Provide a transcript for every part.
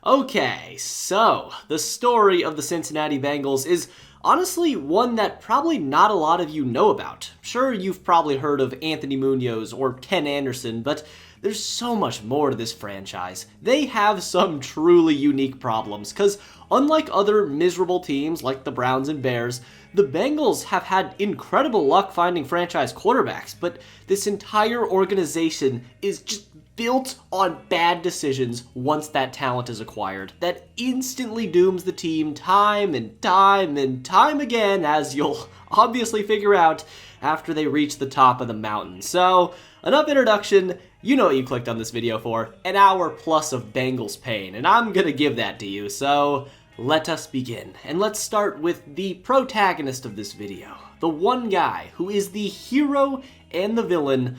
Okay, so the story of the Cincinnati Bengals is honestly one that probably not a lot of you know about. Sure, you've probably heard of Anthony Munoz or Ken Anderson, but there's so much more to this franchise. They have some truly unique problems, because unlike other miserable teams like the Browns and Bears, the Bengals have had incredible luck finding franchise quarterbacks, but this entire organization is just built on bad decisions once that talent is acquired. That instantly dooms the team time and time and time again, as you'll obviously figure out after they reach the top of the mountain. So, enough introduction. You know what you clicked on this video for. An hour plus of Bengals pain, and I'm gonna give that to you, so let us begin. And let's start with the protagonist of this video. The one guy who is the hero and the villain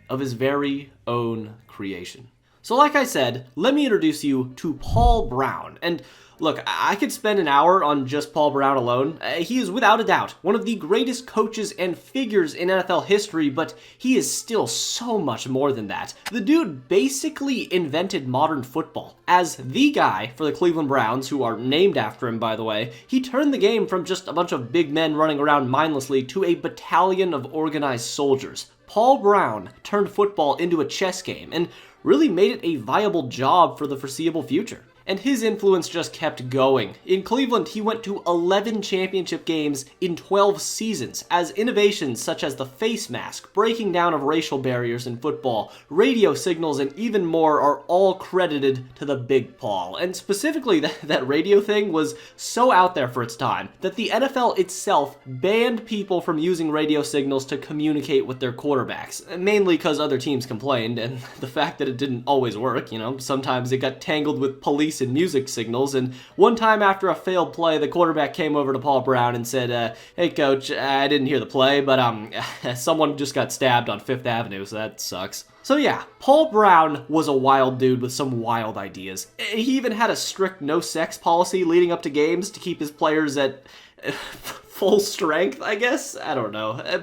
of his very own creation. So like I said, let me introduce you to Paul Brown. And look, I could spend an hour on just Paul Brown alone. He is without a doubt one of the greatest coaches and figures in NFL history, but he is still so much more than that. The dude basically invented modern football. As the guy for the Cleveland Browns, who are named after him by the way, he turned the game from just a bunch of big men running around mindlessly to a battalion of organized soldiers. Paul Brown turned football into a chess game and really made it a viable job for the foreseeable future. And his influence just kept going. In Cleveland, he went to 11 championship games in 12 seasons, as innovations such as the face mask, breaking down of racial barriers in football, radio signals, and even more are all credited to the Big Paul. And specifically, that radio thing was so out there for its time that the NFL itself banned people from using radio signals to communicate with their quarterbacks, mainly because other teams complained, and the fact that it didn't always work. Sometimes it got tangled with police and music signals, and one time after a failed play, the quarterback came over to Paul Brown and said, hey coach, I didn't hear the play, but someone just got stabbed on 5th Avenue, so that sucks. So yeah, Paul Brown was a wild dude with some wild ideas. He even had a strict no-sex policy leading up to games to keep his players at full strength, I guess? I don't know.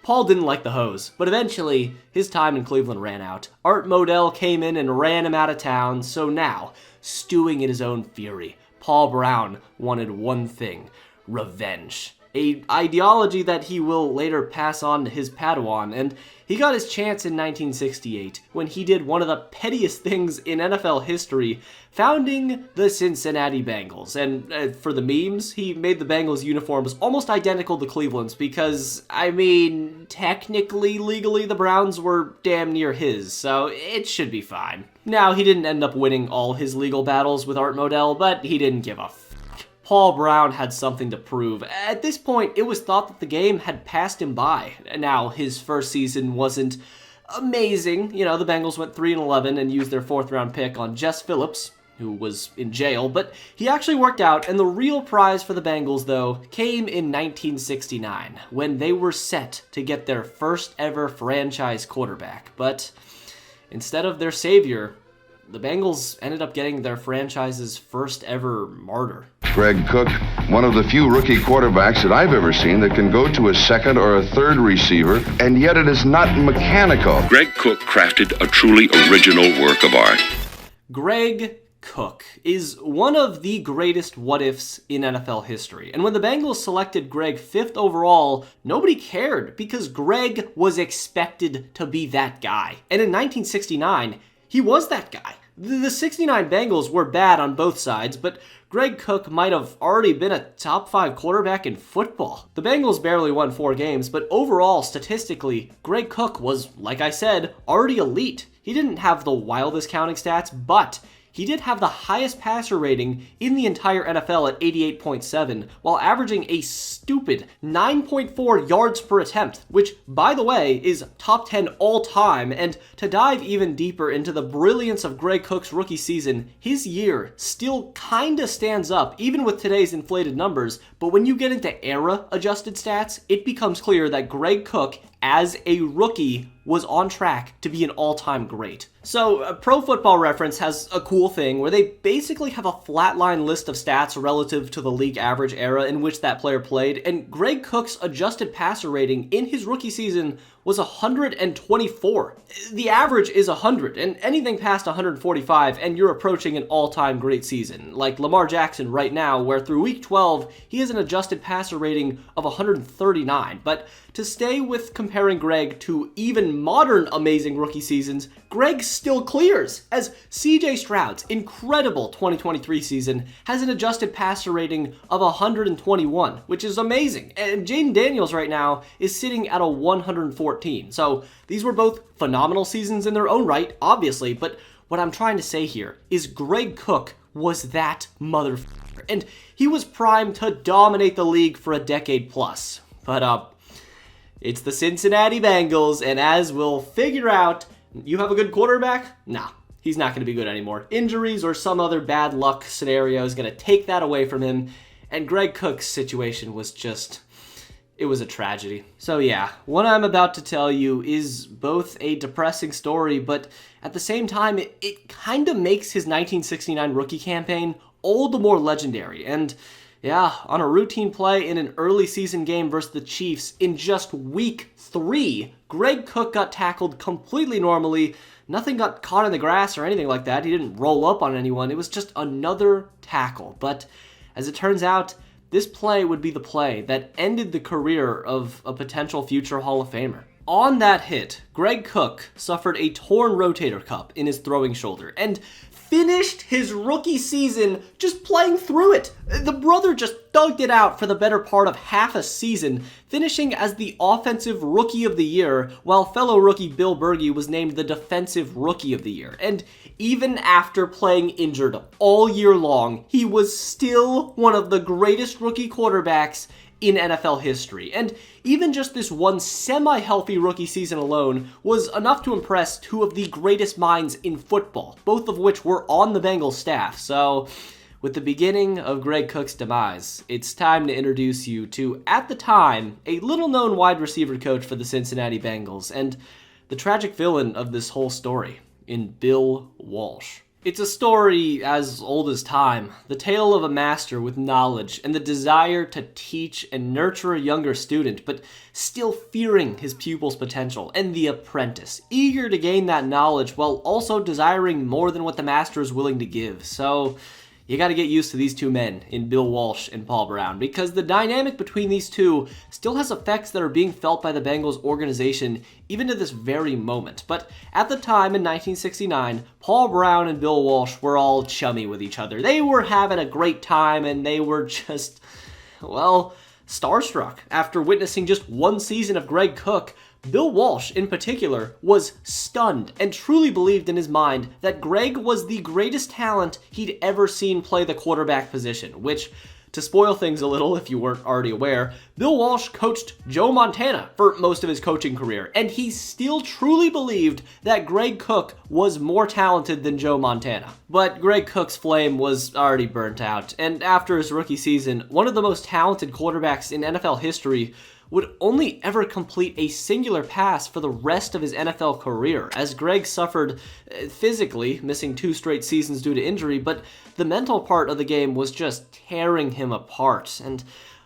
Paul didn't like the hose, but eventually, his time in Cleveland ran out. Art Modell came in and ran him out of town, so now, stewing in his own fury, Paul Brown wanted one thing: revenge. An ideology that he will later pass on to his Padawan, and he got his chance in 1968 when he did one of the pettiest things in NFL history, founding the Cincinnati Bengals. And for the memes, he made the Bengals uniforms almost identical to Cleveland's because, technically, legally, the Browns were damn near his, so it should be fine. Now, he didn't end up winning all his legal battles with Art Modell, but he didn't give a Paul Brown had something to prove. At this point, it was thought that the game had passed him by. Now, his first season wasn't amazing. The Bengals went 3-11 and used their 4th-round pick on Jess Phillips, who was in jail, but he actually worked out, and the real prize for the Bengals, though, came in 1969, when they were set to get their first ever franchise quarterback. But instead of their savior, the Bengals ended up getting their franchise's first ever martyr. Greg Cook, one of the few rookie quarterbacks that I've ever seen that can go to a second or a third receiver, and yet it is not mechanical. Greg Cook crafted a truly original work of art. Greg Cook is one of the greatest what-ifs in NFL history. And when the Bengals selected Greg 5th overall, nobody cared because Greg was expected to be that guy. And in 1969, he was that guy. The 69 Bengals were bad on both sides, but Greg Cook might have already been a top 5 quarterback in football. The Bengals barely won 4 games, but overall, statistically, Greg Cook was, like I said, already elite. He didn't have the wildest counting stats, but he did have the highest passer rating in the entire NFL at 88.7, while averaging a stupid 9.4 yards per attempt, which, by the way, is top 10 all time. And to dive even deeper into the brilliance of Greg Cook's rookie season, his year still kinda stands up, even with today's inflated numbers, but when you get into era-adjusted stats, it becomes clear that Greg Cook, as a rookie, was on track to be an all-time great. So, Pro Football Reference has a cool thing where they basically have a flatline list of stats relative to the league average era in which that player played, and Greg Cook's adjusted passer rating in his rookie season was 124. The average is 100, and anything past 145, and you're approaching an all-time great season, like Lamar Jackson right now, where through week 12, he has an adjusted passer rating of 139. But to stay with comparing Greg to even modern amazing rookie seasons, Greg still clears, as CJ Stroud's incredible 2023 season has an adjusted passer rating of 121, which is amazing, and Jaden Daniels right now is sitting at a 114. So these were both phenomenal seasons in their own right, obviously, but what I'm trying to say here is Greg Cook was that motherfucker, and he was primed to dominate the league for a decade plus. But it's the Cincinnati Bengals, and as we'll figure out, you have a good quarterback? Nah, he's not going to be good anymore. Injuries or some other bad luck scenario is going to take that away from him, and Greg Cook's situation was just... it was a tragedy. So yeah, what I'm about to tell you is both a depressing story, but at the same time, it kind of makes his 1969 rookie campaign all the more legendary. And yeah, on a routine play in an early season game versus the Chiefs in just week 3, Greg Cook got tackled completely normally. Nothing got caught in the grass or anything like that. He didn't roll up on anyone. It was just another tackle. But as it turns out, this play would be the play that ended the career of a potential future Hall of Famer. On that hit, Greg Cook suffered a torn rotator cuff in his throwing shoulder and finished his rookie season just playing through it. The brother just thugged it out for the better part of half a season, finishing as the Offensive Rookie of the Year, while fellow rookie Bill Bergey was named the Defensive Rookie of the Year. And even after playing injured all year long, he was still one of the greatest rookie quarterbacks in NFL history. And even just this one semi-healthy rookie season alone was enough to impress two of the greatest minds in football, both of which were on the Bengals staff. So, with the beginning of Greg Cook's demise, it's time to introduce you to, at the time, a little-known wide receiver coach for the Cincinnati Bengals, and the tragic villain of this whole story, in Bill Walsh. It's a story as old as time, the tale of a master with knowledge and the desire to teach and nurture a younger student, but still fearing his pupil's potential, and the apprentice, eager to gain that knowledge while also desiring more than what the master is willing to give. So, you gotta get used to these two men in Bill Walsh and Paul Brown, because the dynamic between these two still has effects that are being felt by the Bengals organization even to this very moment. But at the time in 1969, Paul Brown and Bill Walsh were all chummy with each other. They were having a great time, and they were just, well, starstruck after witnessing just one season of Greg Cook. Bill Walsh, in particular, was stunned and truly believed in his mind that Greg was the greatest talent he'd ever seen play the quarterback position, which, to spoil things a little if you weren't already aware, Bill Walsh coached Joe Montana for most of his coaching career, and he still truly believed that Greg Cook was more talented than Joe Montana. But Greg Cook's flame was already burnt out, and after his rookie season, one of the most talented quarterbacks in NFL history would only ever complete a singular pass for the rest of his NFL career, as Greg suffered physically, missing 2 straight seasons due to injury, but the mental part of the game was just tearing him apart. And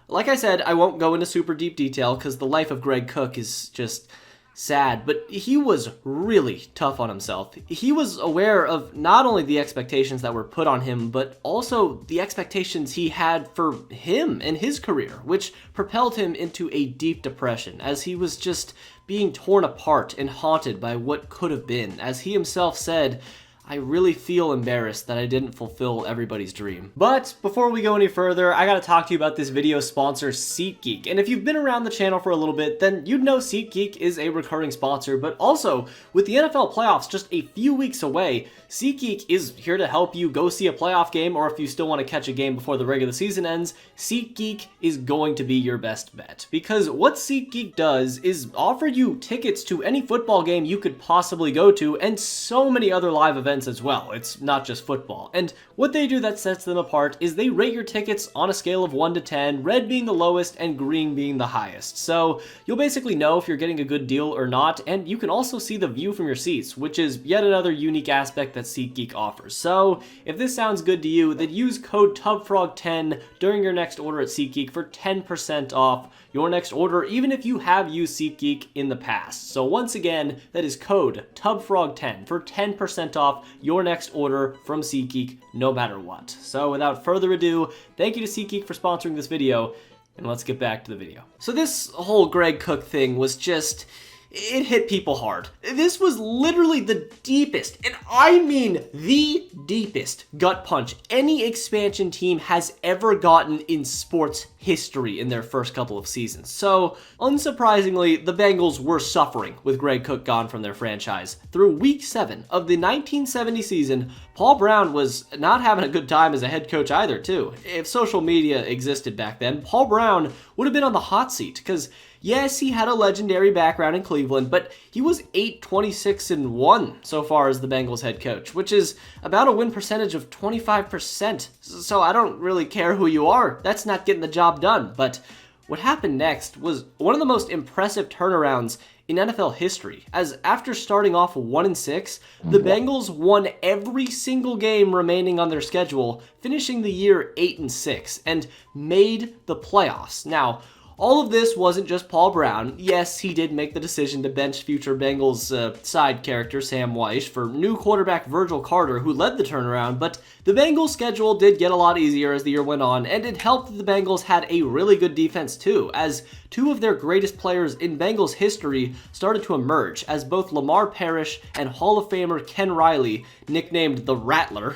like I said, I won't go into super deep detail because the life of Greg Cook is just sad, but he was really tough on himself. He was aware of not only the expectations that were put on him, but also the expectations he had for him and his career, which propelled him into a deep depression, as he was just being torn apart and haunted by what could have been. As he himself said, I really feel embarrassed that I didn't fulfill everybody's dream. But before we go any further, I gotta talk to you about this video sponsor, SeatGeek. And if you've been around the channel for a little bit, then you'd know SeatGeek is a recurring sponsor, but also, with the NFL playoffs just a few weeks away, SeatGeek is here to help you go see a playoff game, or if you still want to catch a game before the regular season ends, SeatGeek is going to be your best bet. Because what SeatGeek does is offer you tickets to any football game you could possibly go to, and so many other live events sense as well. It's not just football. And what they do that sets them apart is they rate your tickets on a scale of 1 to 10, red being the lowest and green being the highest. So you'll basically know if you're getting a good deal or not, and you can also see the view from your seats, which is yet another unique aspect that SeatGeek offers. So if this sounds good to you, then use code TubFrog10 during your next order at SeatGeek for 10% off your next order, even if you have used SeatGeek in the past. So once again, that is code TubFrog10 for 10% off your next order from SeatGeek, no matter what. So without further ado, thank you to SeatGeek for sponsoring this video, and let's get back to the video. So this whole Greg Cook thing was just... it hit people hard. This was literally the deepest, and I mean the deepest, gut punch any expansion team has ever gotten in sports history in their first couple of seasons. So, unsurprisingly, the Bengals were suffering with Greg Cook gone from their franchise. Through week 7 of the 1970 season, Paul Brown was not having a good time as a head coach either, too. If social media existed back then, Paul Brown would have been on the hot seat, because yes, he had a legendary background in Cleveland, but he was 8-26-1 so far as the Bengals head coach, which is about a win percentage of 25%. So I don't really care who you are. That's not getting the job done. But what happened next was one of the most impressive turnarounds in NFL history, as after starting off 1-6, the Bengals won every single game remaining on their schedule, finishing the year 8-6, and made the playoffs. Now, all of this wasn't just Paul Brown. Yes, he did make the decision to bench future Bengals side character Sam Weish for new quarterback Virgil Carter, who led the turnaround, but the Bengals' schedule did get a lot easier as the year went on, and it helped that the Bengals had a really good defense too, as two of their greatest players in Bengals history started to emerge, as both Lamar Parrish and Hall of Famer Ken Riley, nicknamed the Rattler,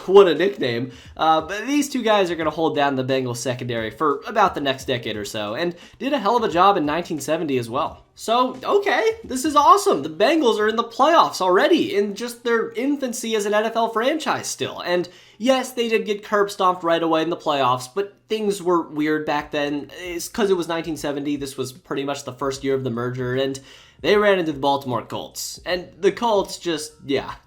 what a nickname. But these two guys are going to hold down the Bengals secondary for about the next decade or so, and did a hell of a job in 1970 as well. So, okay, this is awesome. The Bengals are in the playoffs already, in just their infancy as an NFL franchise still. And yes, they did get curb stomped right away in the playoffs, but things were weird back then. It's because it was 1970. This was pretty much the first year of the merger, and they ran into the Baltimore Colts. And the Colts just,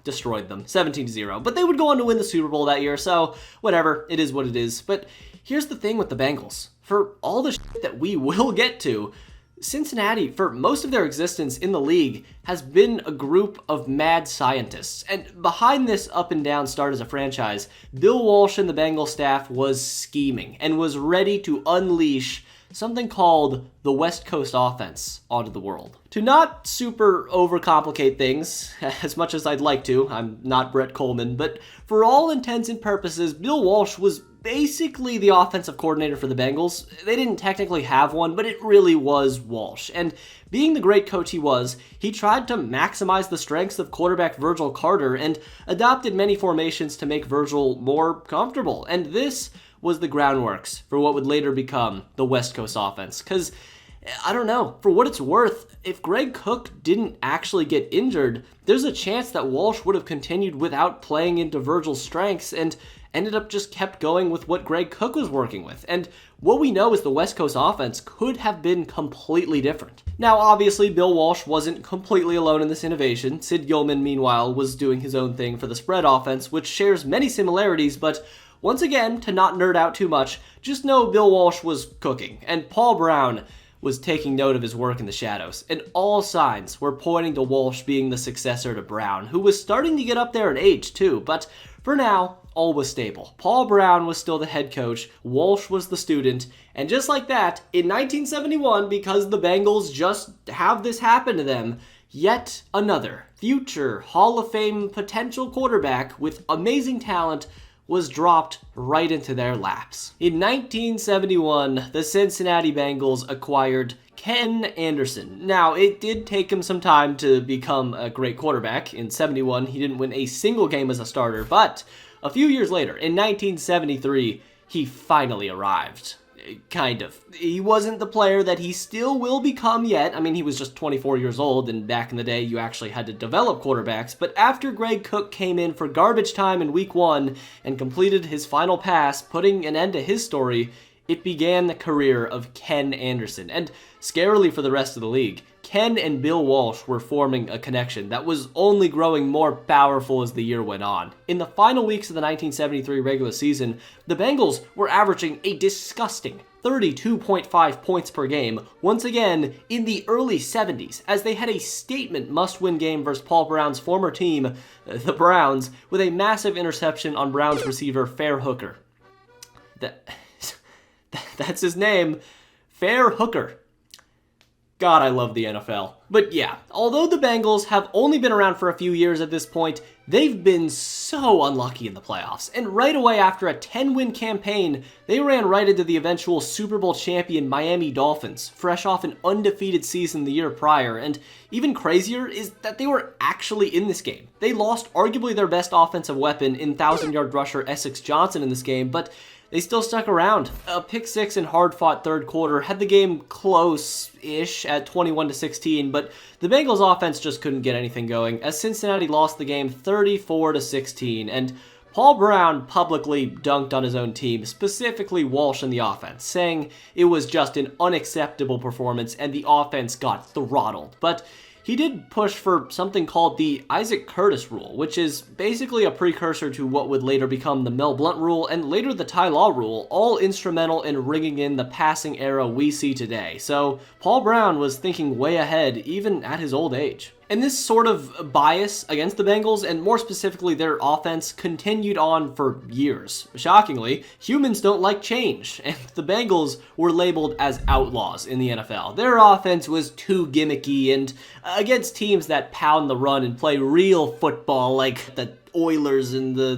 destroyed them, 17-0. But they would go on to win the Super Bowl that year, so whatever, it is what it is. But here's the thing with the Bengals. For all the shit that we will get to, Cincinnati, for most of their existence in the league, has been a group of mad scientists. And behind this up and down start as a franchise, Bill Walsh and the Bengals staff was scheming and was ready to unleash something called the West Coast offense onto the world. To not super overcomplicate things, as much as I'd like to, I'm not Brett Kollman, but for all intents and purposes, Bill Walsh was basically the offensive coordinator for the Bengals. They didn't technically have one, but it really was Walsh. And being the great coach he was, he tried to maximize the strengths of quarterback Virgil Carter and adopted many formations to make Virgil more comfortable. And this was the groundworks for what would later become the West Coast offense. Because, I don't know, for what it's worth, if Greg Cook didn't actually get injured, there's a chance that Walsh would have continued without playing into Virgil's strengths and ended up just kept going with what Greg Cook was working with. And what we know is the West Coast offense could have been completely different. Now, obviously, Bill Walsh wasn't completely alone in this innovation. Sid Gilman, meanwhile, was doing his own thing for the spread offense, which shares many similarities, but once again, to not nerd out too much, just know Bill Walsh was cooking, and Paul Brown was taking note of his work in the shadows, and all signs were pointing to Walsh being the successor to Brown, who was starting to get up there in age too, but for now, all was stable. Paul Brown was still the head coach, Walsh was the student, and just like that, in 1971, because the Bengals just have this happen to them, yet another future Hall of Fame potential quarterback with amazing talent was dropped right into their laps. In 1971, the Cincinnati Bengals acquired Ken Anderson. Now, it did take him some time to become a great quarterback. In 71, he didn't win a single game as a starter, but a few years later, in 1973, he finally arrived. Kind of. He wasn't the player that he still will become yet. I mean, he was just 24 years old, and back in the day, you actually had to develop quarterbacks. But after Greg Cook came in for garbage time in week 1 and completed his final pass, putting an end to his story, it began the career of Ken Anderson. And scarily for the rest of the league, Ken and Bill Walsh were forming a connection that was only growing more powerful as the year went on. In the final weeks of the 1973 regular season, the Bengals were averaging a disgusting 32.5 points per game, once again in the early 70s, as they had a statement must-win game versus Paul Brown's former team, the Browns, with a massive interception on Browns receiver Fair Hooker. That's his name, Fair Hooker. God, I love the NFL. But yeah, although the Bengals have only been around for a few years at this point, they've been so unlucky in the playoffs. And right away after a 10-win campaign, they ran right into the eventual Super Bowl champion Miami Dolphins, fresh off an undefeated season the year prior. And even crazier is that they were actually in this game. They lost arguably their best offensive weapon in 1,000-yard rusher Essex Johnson in this game, but they still stuck around. A pick six and hard-fought third quarter had the game close-ish at 21-16, but the Bengals offense just couldn't get anything going as Cincinnati lost the game 34-16, and Paul Brown publicly dunked on his own team, specifically Walsh in the offense, saying it was just an unacceptable performance and the offense got throttled. But he did push for something called the Isaac Curtis rule, which is basically a precursor to what would later become the Mel Blount rule and later the Ty Law rule, all instrumental in ringing in the passing era we see today. So Paul Brown was thinking way ahead even at his old age. And this sort of bias against the Bengals, and more specifically their offense, continued on for years. Shockingly, humans don't like change, and the Bengals were labeled as outlaws in the NFL. Their offense was too gimmicky, and against teams that pound the run and play real football like the Oilers and the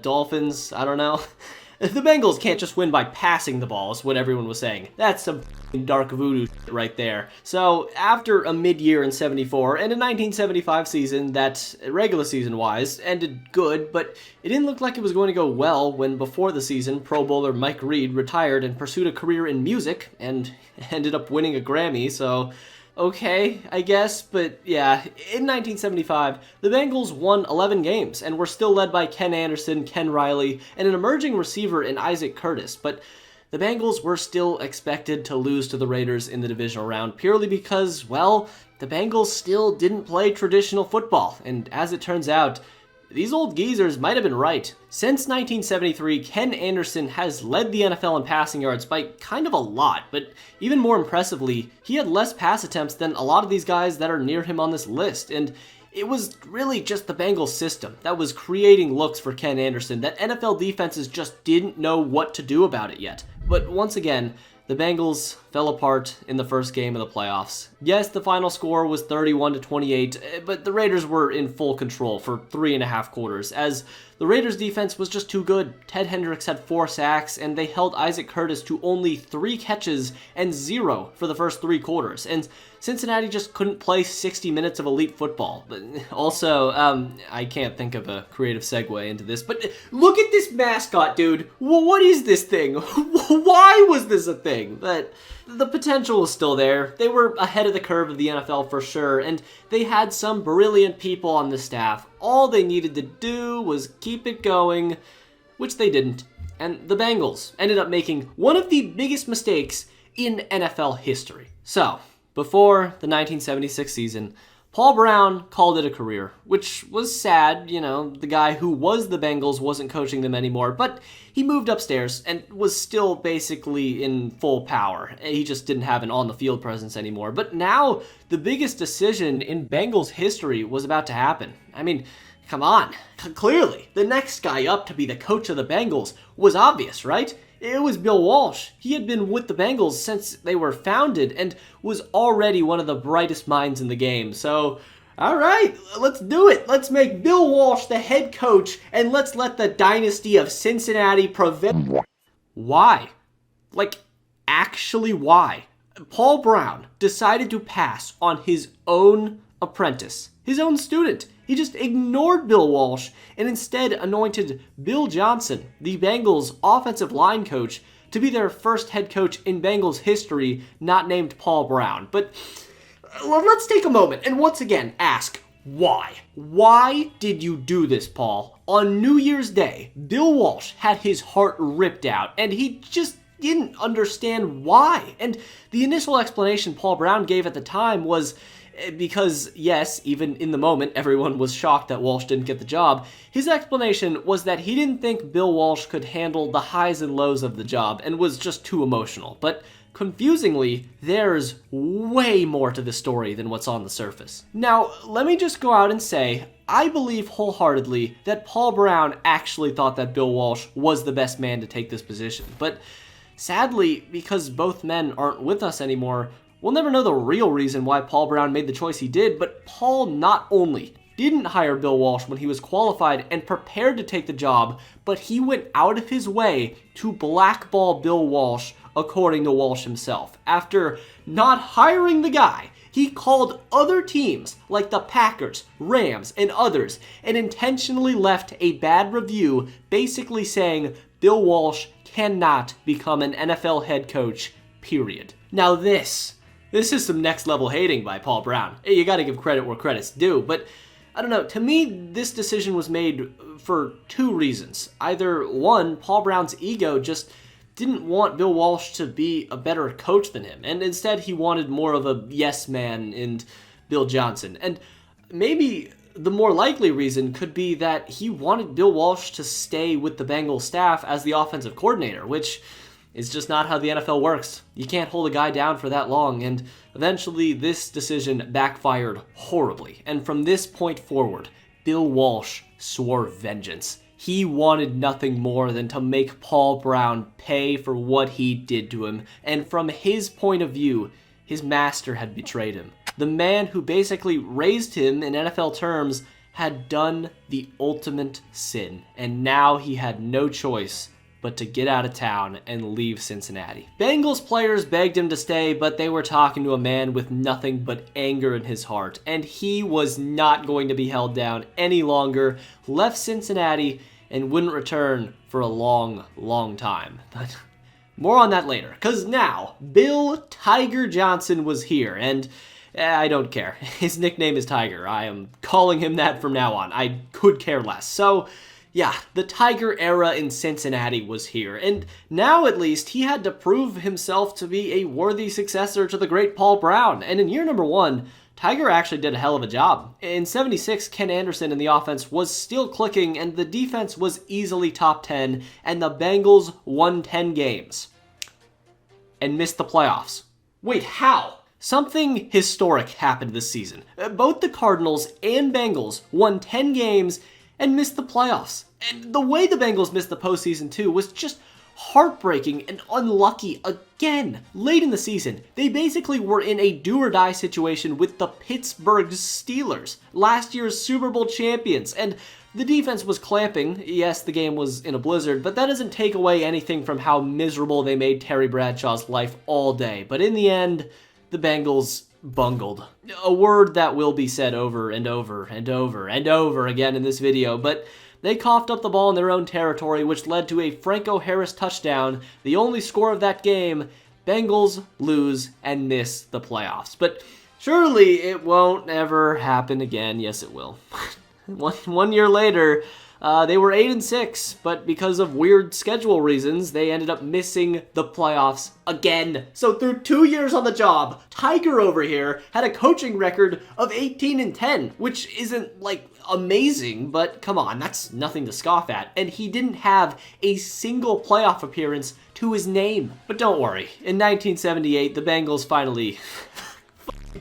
Dolphins, I don't know. The Bengals can't just win by passing the ball, is what everyone was saying. That's some dark voodoo shit right there. So, after a mid-year in 74 and a 1975 season that, regular season-wise, ended good, but it didn't look like it was going to go well when before the season, Pro Bowler Mike Reed retired and pursued a career in music and ended up winning a Grammy, so okay, I guess, but yeah, in 1975, the Bengals won 11 games and were still led by Ken Anderson, Ken Riley, and an emerging receiver in Isaac Curtis, but the Bengals were still expected to lose to the Raiders in the divisional round purely because, well, the Bengals still didn't play traditional football, and as it turns out, these old geezers might have been right. Since 1973, Ken Anderson has led the NFL in passing yards by kind of a lot, but even more impressively, he had less pass attempts than a lot of these guys that are near him on this list, and it was really just the Bengals system that was creating looks for Ken Anderson that NFL defenses just didn't know what to do about it yet. But once again, the Bengals fell apart in the first game of the playoffs. Yes, the final score was 31-28, but the Raiders were in full control for 3.5 quarters, as the Raiders' defense was just too good. Ted Hendricks had 4 sacks, and they held Isaac Curtis to only 3 catches and 0 for the first 3 quarters. And Cincinnati just couldn't play 60 minutes of elite football. But also, I can't think of a creative segue into this, but look at this mascot, dude. What is this thing? Why was this a thing? But the potential was still there. They were ahead of the curve of the NFL for sure, and they had some brilliant people on the staff. All they needed to do was keep it going, which they didn't. And the Bengals ended up making one of the biggest mistakes in NFL history. So, before the 1976 season, Paul Brown called it a career, which was sad. You know, the guy who was the Bengals wasn't coaching them anymore, but he moved upstairs and was still basically in full power. He just didn't have an on-the-field presence anymore. But now, the biggest decision in Bengals history was about to happen. I mean, come on. Clearly, the next guy up to be the coach of the Bengals was obvious, right? It was Bill Walsh. He had been with the Bengals since they were founded and was already one of the brightest minds in the game. So, all right, let's do it. Let's make Bill Walsh the head coach and let's let the dynasty of Cincinnati prevail. Why? Like, actually why? Paul Brown decided to pass on his own apprentice, his own student. He just ignored Bill Walsh and instead anointed Bill Johnson, the Bengals offensive line coach, to be their first head coach in Bengals history, not named Paul Brown. But let's take a moment and once again ask, why? Why did you do this, Paul? On New Year's Day, Bill Walsh had his heart ripped out and he just didn't understand why. And the initial explanation Paul Brown gave at the time was because, yes, even in the moment, everyone was shocked that Walsh didn't get the job. His explanation was that he didn't think Bill Walsh could handle the highs and lows of the job and was just too emotional. But confusingly, there's way more to the story than what's on the surface. Now, let me just go out and say, I believe wholeheartedly that Paul Brown actually thought that Bill Walsh was the best man to take this position. But sadly, because both men aren't with us anymore, we'll never know the real reason why Paul Brown made the choice he did, but Paul not only didn't hire Bill Walsh when he was qualified and prepared to take the job, but he went out of his way to blackball Bill Walsh, according to Walsh himself. After not hiring the guy, he called other teams like the Packers, Rams, and others and intentionally left a bad review basically saying Bill Walsh cannot become an NFL head coach, period. Now this is some next level hating by Paul Brown. You gotta give credit where credit's due, but I don't know, to me this decision was made for two reasons. Either one, Paul Brown's ego just didn't want Bill Walsh to be a better coach than him, and instead he wanted more of a yes man in Bill Johnson. And maybe the more likely reason could be that he wanted Bill Walsh to stay with the Bengals staff as the offensive coordinator, which is just not how the NFL works. You can't hold a guy down for that long, and eventually this decision backfired horribly. And from this point forward, Bill Walsh swore vengeance. He wanted nothing more than to make Paul Brown pay for what he did to him, and from his point of view, his master had betrayed him. The man who basically raised him in NFL terms had done the ultimate sin, and now he had no choice but to get out of town and leave Cincinnati. Bengals players begged him to stay, but they were talking to a man with nothing but anger in his heart, and he was not going to be held down any longer, left Cincinnati, and wouldn't return for a long, long time. But more on that later, because now Bill Tiger Johnson was here, and I don't care. His nickname is Tiger. I am calling him that from now on. I could care less. So yeah, the Tiger era in Cincinnati was here, and now at least he had to prove himself to be a worthy successor to the great Paul Brown. And in year number one, Tiger actually did a hell of a job. In 76, Ken Anderson in the offense was still clicking, and the defense was easily top 10, and the Bengals won 10 games and missed the playoffs. Wait, how? Something historic happened this season. Both the Cardinals and Bengals won 10 games and missed the playoffs. And the way the Bengals missed the postseason too was just heartbreaking and unlucky again. Late in the season, they basically were in a do-or-die situation with the Pittsburgh Steelers, last year's Super Bowl champions, and the defense was clamping. Yes, the game was in a blizzard, but that doesn't take away anything from how miserable they made Terry Bradshaw's life all day. But in the end, the Bengals bungled. A word that will be said over and over and over and over again in this video, but they coughed up the ball in their own territory, which led to a Franco Harris touchdown, the only score of that game. Bengals lose and miss the playoffs. But surely it won't ever happen again. Yes, it will. One year later, they were 8-6, but because of weird schedule reasons, they ended up missing the playoffs again. So through 2 years on the job, Tiger over here had a coaching record of 18-10, which isn't like amazing, but come on, that's nothing to scoff at. And he didn't have a single playoff appearance to his name. But don't worry, in 1978, the Bengals finally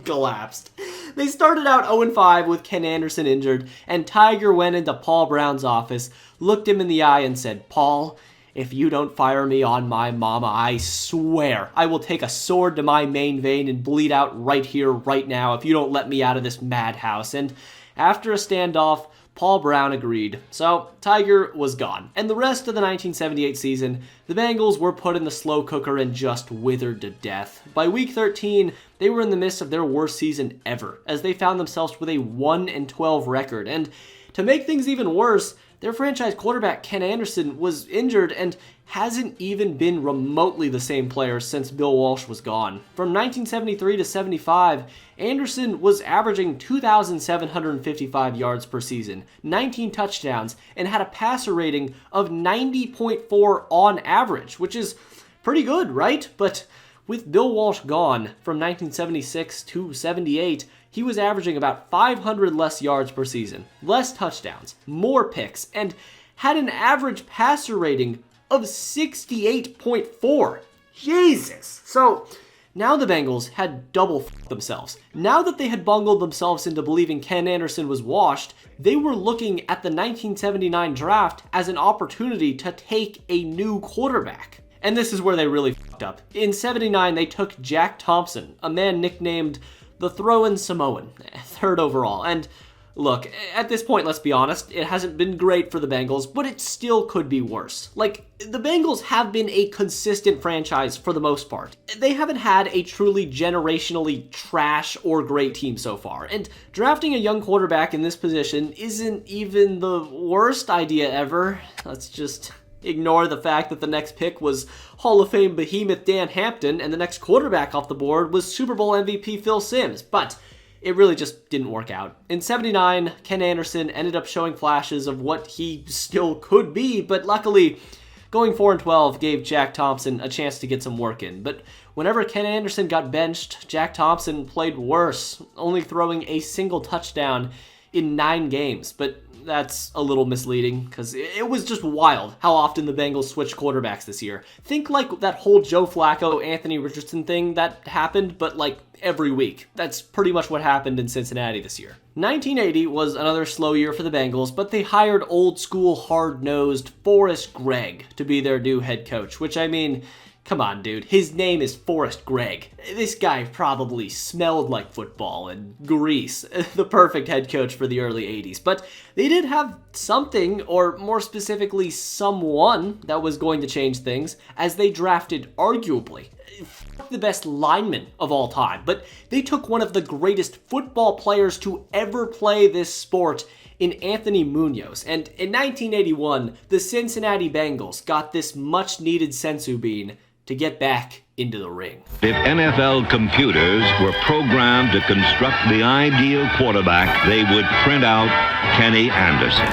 collapsed. They started out 0-5 with Ken Anderson injured, and Tiger went into Paul Brown's office, looked him in the eye, and said, "Paul, if you don't fire me on my mama, I swear I will take a sword to my main vein and bleed out right here, right now, if you don't let me out of this madhouse." And after a standoff, Paul Brown agreed. So Tiger was gone. And the rest of the 1978 season, the Bengals were put in the slow cooker and just withered to death. By week 13, they were in the midst of their worst season ever, as they found themselves with a 1-12 record. And to make things even worse, their franchise quarterback Ken Anderson was injured and hasn't even been remotely the same player since Bill Walsh was gone. From 1973 to 75, Anderson was averaging 2,755 yards per season, 19 touchdowns, and had a passer rating of 90.4 on average, which is pretty good, right? But with Bill Walsh gone from 1976 to 78, he was averaging about 500 less yards per season, less touchdowns, more picks, and had an average passer rating of 68.4. Jesus! So now the Bengals had double f***ed themselves. Now that they had bungled themselves into believing Ken Anderson was washed, they were looking at the 1979 draft as an opportunity to take a new quarterback. And this is where they really f***ed up. In 79, they took Jack Thompson, a man nicknamed the Throwin' Samoan, 3rd overall. And look, at this point, let's be honest, it hasn't been great for the Bengals, but it still could be worse. Like, the Bengals have been a consistent franchise for the most part. They haven't had a truly generationally trash or great team so far, and drafting a young quarterback in this position isn't even the worst idea ever. Let's just ignore the fact that the next pick was Hall of Fame behemoth Dan Hampton, and the next quarterback off the board was Super Bowl MVP Phil Simms, but it really just didn't work out. In 79, Ken Anderson ended up showing flashes of what he still could be, but luckily, going 4-12 gave Jack Thompson a chance to get some work in. But whenever Ken Anderson got benched, Jack Thompson played worse, only throwing a single touchdown in 9 games. But that's a little misleading, because it was just wild how often the Bengals switched quarterbacks this year. Think like that whole Joe Flacco, Anthony Richardson thing that happened, but like every week. That's pretty much what happened in Cincinnati this year. 1980 was another slow year for the Bengals, but they hired old school, hard-nosed Forrest Gregg to be their new head coach, which, I mean, come on, dude. His name is Forrest Gregg. This guy probably smelled like football and grease. The perfect head coach for the early 80s. But they did have something, or more specifically, someone that was going to change things, as they drafted, arguably, the best lineman of all time. But they took one of the greatest football players to ever play this sport in Anthony Munoz. And in 1981, the Cincinnati Bengals got this much-needed sensu bean to get back into the ring. If NFL computers were programmed to construct the ideal quarterback, they would print out Kenny Anderson.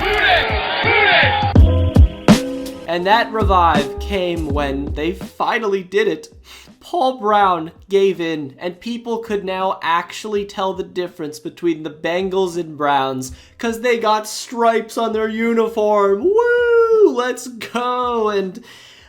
And that revive came when they finally did it. Paul Brown gave in, and people could now actually tell the difference between the Bengals and Browns, because they got stripes on their uniform. Woo! Let's go! And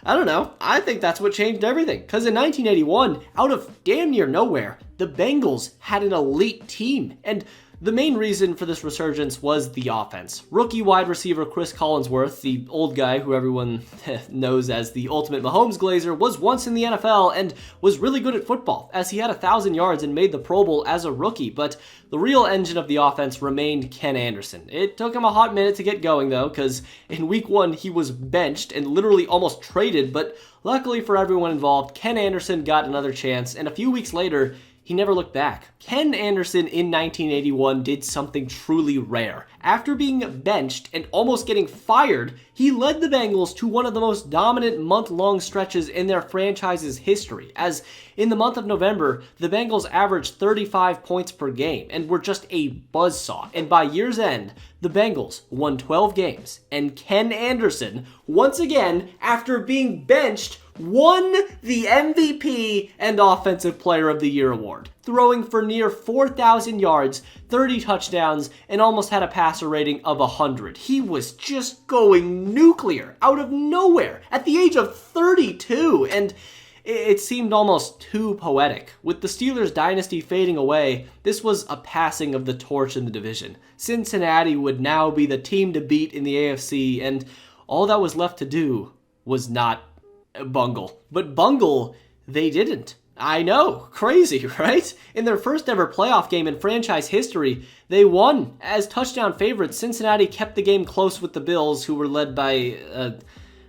I don't know, I think that's what changed everything. Because in 1981, out of damn near nowhere, the Bengals had an elite team. And the main reason for this resurgence was the offense. Rookie wide receiver Chris Collinsworth, the old guy who everyone knows as the ultimate Mahomes glazer, was once in the NFL and was really good at football, as he had 1,000 yards and made the Pro Bowl as a rookie. But the real engine of the offense remained Ken Anderson. It took him a hot minute to get going, though, because in week 1 he was benched and literally almost traded, but luckily for everyone involved, Ken Anderson got another chance, and a few weeks later, he never looked back. Ken Anderson in 1981 did something truly rare. After being benched and almost getting fired, he led the Bengals to one of the most dominant month-long stretches in their franchise's history, as in the month of November, the Bengals averaged 35 points per game and were just a buzzsaw. And by year's end, the Bengals won 12 games, and Ken Anderson, once again, after being benched, won the MVP and Offensive Player of the Year award, throwing for near 4,000 yards, 30 touchdowns, and almost had a passer rating of 100. He was just going nuclear out of nowhere at the age of 32, and it seemed almost too poetic. With the Steelers' dynasty fading away, this was a passing of the torch in the division. Cincinnati would now be the team to beat in the AFC, and all that was left to do was not bungle. But bungle, they didn't. I know, crazy, right? In their first ever playoff game in franchise history, they won. As touchdown favorites, Cincinnati kept the game close with the Bills, who were led by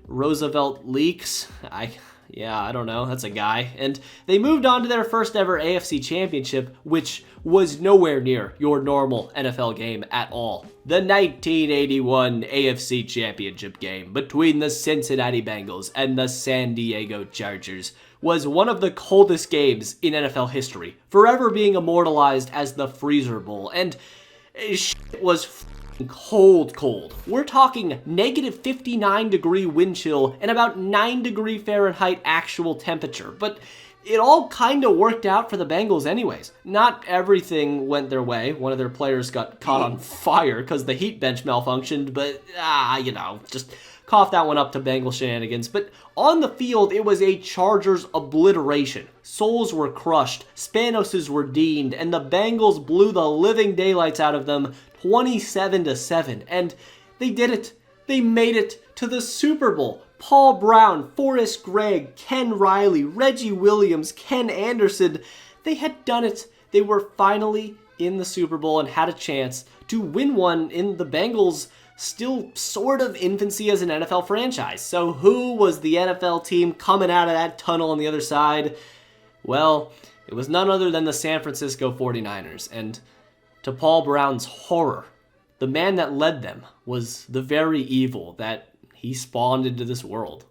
Roosevelt Leaks. I don't know, that's a guy. And they moved on to their first ever AFC championship, which was nowhere near your normal NFL game at all. The 1981 AFC championship game between the Cincinnati Bengals and the San Diego Chargers was one of the coldest games in NFL history, forever being immortalized as the Freezer Bowl. And shit was cold. We're talking negative 59-degree wind chill and about 9-degree Fahrenheit actual temperature. But it all kind of worked out for the Bengals anyways. Not everything went their way. One of their players got caught on fire because the heat bench malfunctioned, but, just cough that one up to Bengal shenanigans. But on the field, it was a Chargers obliteration. Souls were crushed, Spanoses were deaned, and the Bengals blew the living daylights out of them 27-7. And they did it. They made it to the Super Bowl. Paul Brown, Forrest Gregg, Ken Riley, Reggie Williams, Ken Anderson, they had done it. They were finally in the Super Bowl and had a chance to win one in the Bengals' still sort of infancy as an NFL franchise. So who was the NFL team coming out of that tunnel on the other side? Well, it was none other than the San Francisco 49ers. And to Paul Brown's horror, the man that led them was the very evil that he spawned into this world.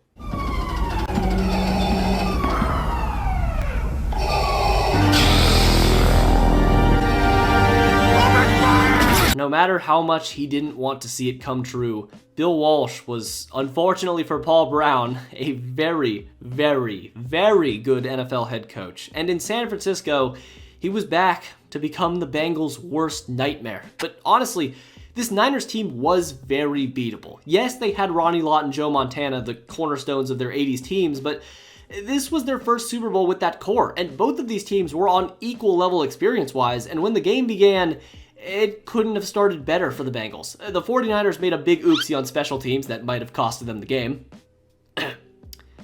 No matter how much he didn't want to see it come true, Bill Walsh was, unfortunately for Paul Brown, a very, very, very good NFL head coach. And in San Francisco, he was back to become the Bengals' worst nightmare. But honestly, this Niners team was very beatable. Yes, they had Ronnie Lott and Joe Montana, the cornerstones of their 80s teams, but this was their first Super Bowl with that core, and both of these teams were on equal level experience-wise, and when the game began, it couldn't have started better for the Bengals. The 49ers made a big oopsie on special teams that might have costed them the game.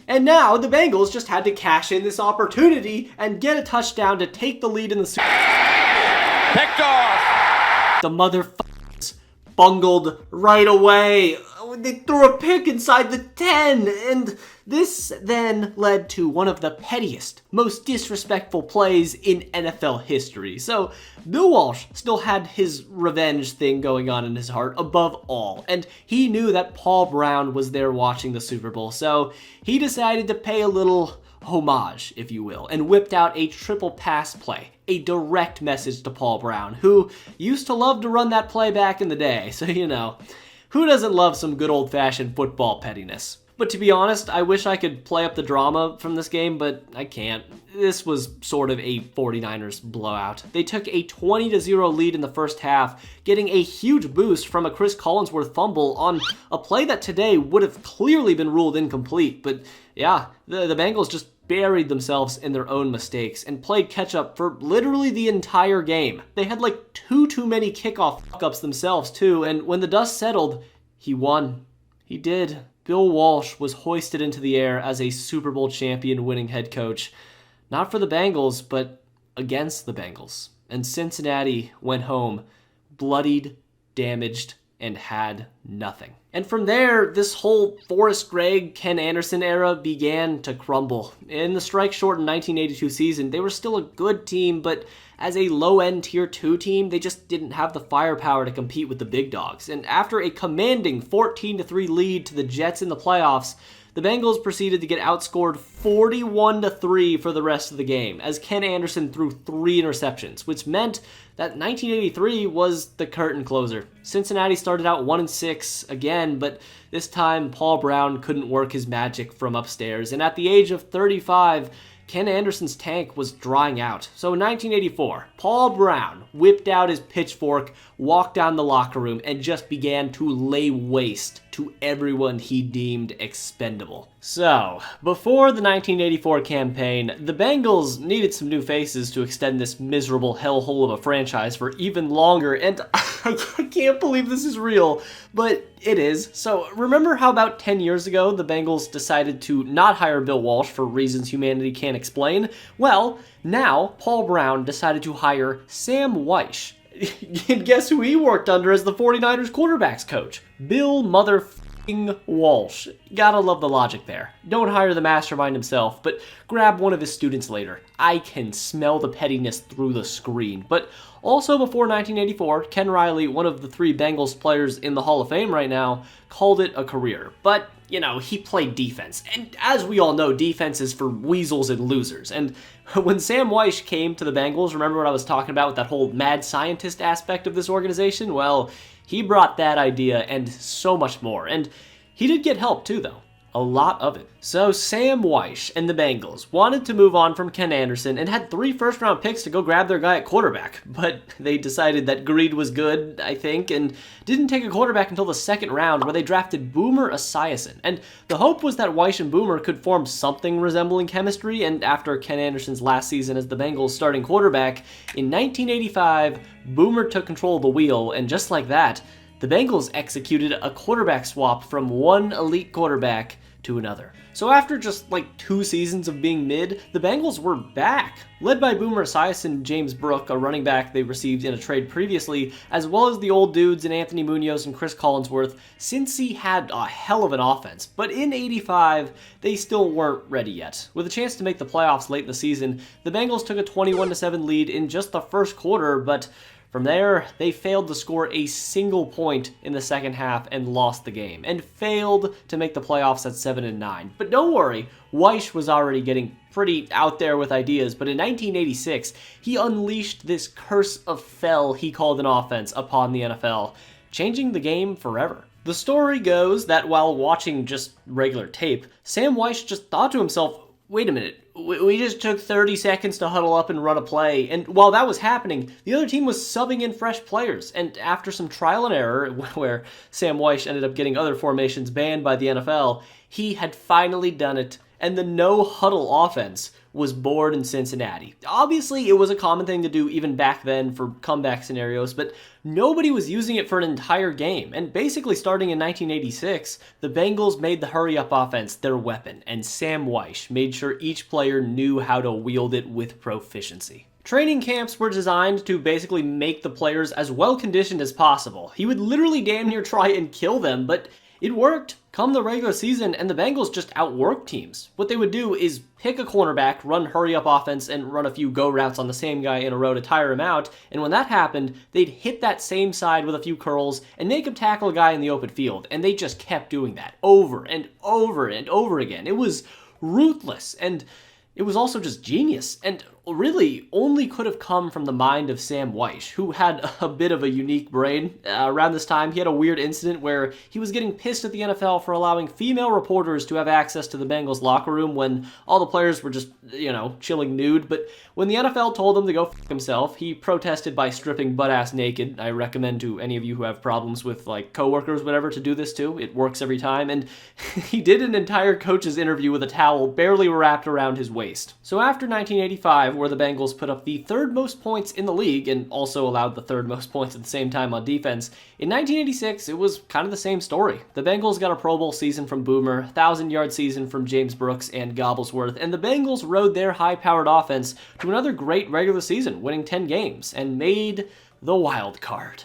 And now the Bengals just had to cash in this opportunity and get a touchdown to take the lead in the Super Bowl. Picked off! The motherfuckers bungled right away. They threw a pick inside the 10, and this then led to one of the pettiest, most disrespectful plays in NFL history. So Bill Walsh still had his revenge thing going on in his heart above all, and he knew that Paul Brown was there watching the Super Bowl, so he decided to pay a little homage, if you will, and whipped out a triple pass play, a direct message to Paul Brown, who used to love to run that play back in the day, so who doesn't love some good old-fashioned football pettiness? But to be honest, I wish I could play up the drama from this game, but I can't. This was sort of a 49ers blowout. They took a 20-0 lead in the first half, getting a huge boost from a Chris Collinsworth fumble on a play that today would have clearly been ruled incomplete. But yeah, the Bengals just buried themselves in their own mistakes and played catch-up for literally the entire game. They had like too many kickoff fuck-ups themselves too, and when the dust settled, he won. He did. Bill Walsh was hoisted into the air as a Super Bowl champion winning head coach, not for the Bengals, but against the Bengals. And Cincinnati went home bloodied, damaged, and had nothing. And from there, this whole Forrest Gregg, Ken Anderson era began to crumble. In the strike-shortened 1982 season, they were still a good team, but as a low-end Tier 2 team, they just didn't have the firepower to compete with the big dogs. And after a commanding 14-3 lead to the Jets in the playoffs, the Bengals proceeded to get outscored 41-3 for the rest of the game, as Ken Anderson threw 3 interceptions, which meant that 1983 was the curtain closer. Cincinnati started out 1-6 again, but this time Paul Brown couldn't work his magic from upstairs, and at the age of 35, Ken Anderson's tank was drying out. So in 1984, Paul Brown whipped out his pitchfork, walked down the locker room, and just began to lay waste to everyone he deemed expendable. So, before the 1984 campaign, the Bengals needed some new faces to extend this miserable hellhole of a franchise for even longer, and I can't believe this is real, but it is. So, remember how about 10 years ago, the Bengals decided to not hire Bill Walsh for reasons humanity can't explain? Well, now, Paul Brown decided to hire Sam Weish. And guess who he worked under as the 49ers quarterbacks coach? Bill motherfucking Walsh. Gotta love the logic there. Don't hire the mastermind himself, but grab one of his students later. I can smell the pettiness through the screen. But also before 1984, Ken Riley, one of the 3 Bengals players in the Hall of Fame right now, called it a career. But, he played defense. And as we all know, defense is for weasels and losers. And when Sam Weish came to the Bengals, remember what I was talking about with that whole mad scientist aspect of this organization? Well, He brought that idea and so much more, and he did get help too, though. A lot of it. So Sam Wyche and the Bengals wanted to move on from Ken Anderson and had 3 first-round picks to go grab their guy at quarterback, but they decided that greed was good, I think, and didn't take a quarterback until the 2nd round, where they drafted Boomer Esiason. And the hope was that Wyche and Boomer could form something resembling chemistry, and after Ken Anderson's last season as the Bengals' starting quarterback, in 1985, Boomer took control of the wheel, and just like that, the Bengals executed a quarterback swap from one elite quarterback to another. So after just like 2 seasons of being mid, the Bengals were back, led by Boomer Esiason and James Brooke, a running back they received in a trade previously, as well as the old dudes in Anthony Munoz and Chris Collinsworth, since he had a hell of an offense. But in 85, they still weren't ready yet. With a chance to make the playoffs late in the season, the Bengals took a 21-7 lead in just the first quarter, but from there, they failed to score a single point in the second half and lost the game, and failed to make the playoffs at 7-9. But don't worry, Wyche was already getting pretty out there with ideas, but in 1986, he unleashed this curse of fell he called an offense upon the NFL, changing the game forever. The story goes that while watching just regular tape, Sam Wyche just thought to himself, wait a minute, we just took 30 seconds to huddle up and run a play, and while that was happening, the other team was subbing in fresh players, and after some trial and error, where Sam Wyche ended up getting other formations banned by the NFL, he had finally done it, and the no-huddle offense was born in Cincinnati. Obviously, it was a common thing to do even back then for comeback scenarios, but nobody was using it for an entire game. And basically starting in 1986, the Bengals made the hurry-up offense their weapon, and Sam Wyche made sure each player knew how to wield it with proficiency. Training camps were designed to basically make the players as well-conditioned as possible. He would literally damn near try and kill them, but it worked. Come the regular season, and the Bengals just outworked teams. What they would do is pick a cornerback, run hurry-up offense, and run a few go routes on the same guy in a row to tire him out, and when that happened, they'd hit that same side with a few curls and make him tackle a guy in the open field, and they just kept doing that over and over and over again. It was ruthless, and it was also just genius, and really only could have come from the mind of Sam Wyche, who had a bit of a unique brain. Around this time, he had a weird incident where he was getting pissed at the NFL for allowing female reporters to have access to the Bengals locker room when all the players were just, chilling nude. But when the NFL told him to go fuck himself, he protested by stripping butt-ass naked. I recommend to any of you who have problems with, coworkers, whatever, to do this too. It works every time. And he did an entire coach's interview with a towel barely wrapped around his waist. So after 1985, where the Bengals put up the 3rd most points in the league and also allowed the 3rd most points at the same time on defense, in 1986, it was kind of the same story. The Bengals got a Pro Bowl season from Boomer, 1,000-yard season from James Brooks and Gobblesworth, and the Bengals rode their high-powered offense to another great regular season, winning 10 games, and made the wild card.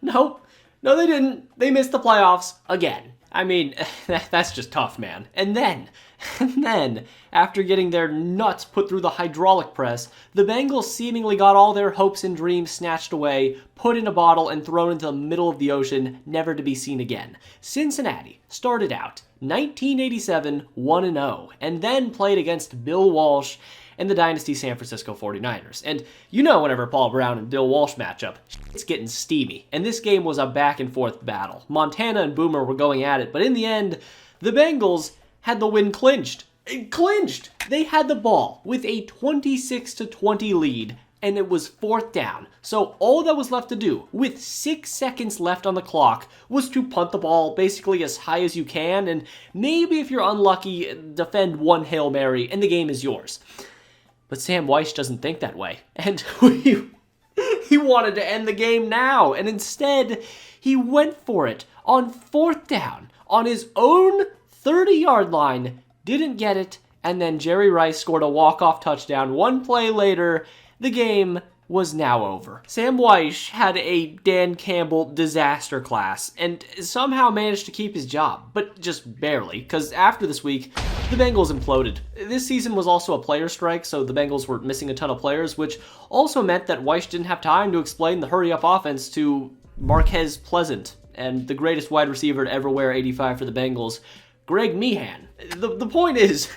No, they didn't. They missed the playoffs again. I mean, that's just tough, man. And then, after getting their nuts put through the hydraulic press, the Bengals seemingly got all their hopes and dreams snatched away, put in a bottle, and thrown into the middle of the ocean, never to be seen again. Cincinnati started out 1987 1-0, and then played against Bill Walsh and the dynasty San Francisco 49ers. And whenever Paul Brown and Bill Walsh match up, it's getting steamy. And this game was a back-and-forth battle. Montana and Boomer were going at it, but in the end, the Bengals had the win clinched. Clinched! They had the ball with a 26-20 lead, and it was 4th down. So all that was left to do, with 6 seconds left on the clock, was to punt the ball basically as high as you can, and maybe if you're unlucky, defend one Hail Mary, and the game is yours. But Sam Wyche doesn't think that way, and he wanted to end the game now, and instead, he went for it on 4th down, on his own 30-yard line, didn't get it, and then Jerry Rice scored a walk-off touchdown. One play later, the game was now over. Sam Wyche had a Dan Campbell disaster class and somehow managed to keep his job, but just barely, because after this week, the Bengals imploded. This season was also a player strike, so the Bengals were missing a ton of players, which also meant that Wyche didn't have time to explain the hurry-up offense to Marquez Pleasant and the greatest wide receiver to ever wear 85 for the Bengals, Greg Meehan. The point is,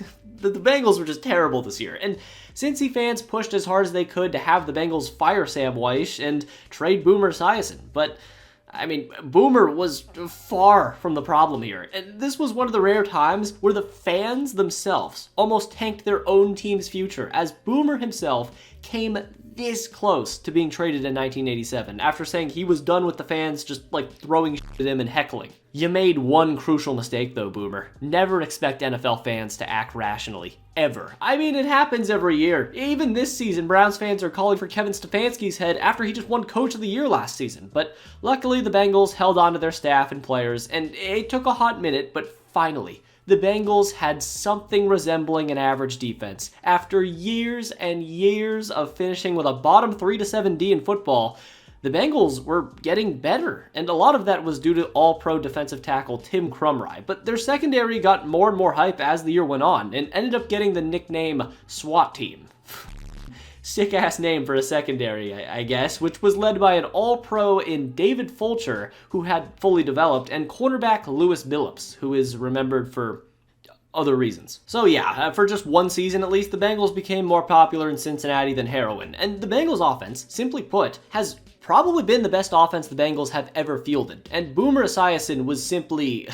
the Bengals were just terrible this year. And Cincy fans pushed as hard as they could to have the Bengals fire Sam Weish and trade Boomer Esiason. But I mean, Boomer was far from the problem here, and this was one of the rare times where the fans themselves almost tanked their own team's future, as Boomer himself came this close to being traded in 1987 after saying he was done with the fans just throwing shit at him and heckling. You made one crucial mistake though, Boomer. Never expect NFL fans to act rationally. Ever. I mean, it happens every year. Even this season, Browns fans are calling for Kevin Stefanski's head after he just won Coach of the Year last season. But luckily, the Bengals held on to their staff and players, and it took a hot minute, but finally, the Bengals had something resembling an average defense. After years and years of finishing with a bottom 3 to 7 D in football, the Bengals were getting better, and a lot of that was due to all-pro defensive tackle Tim Crumry, but their secondary got more and more hype as the year went on, and ended up getting the nickname SWAT Team. Sick-ass name for a secondary, I guess, which was led by an all-pro in David Fulcher, who had fully developed, and cornerback Lewis Billups, who is remembered for other reasons. So yeah, for just one season at least, the Bengals became more popular in Cincinnati than heroin, and the Bengals offense, simply put, has probably been the best offense the Bengals have ever fielded, and Boomer Esiason was simply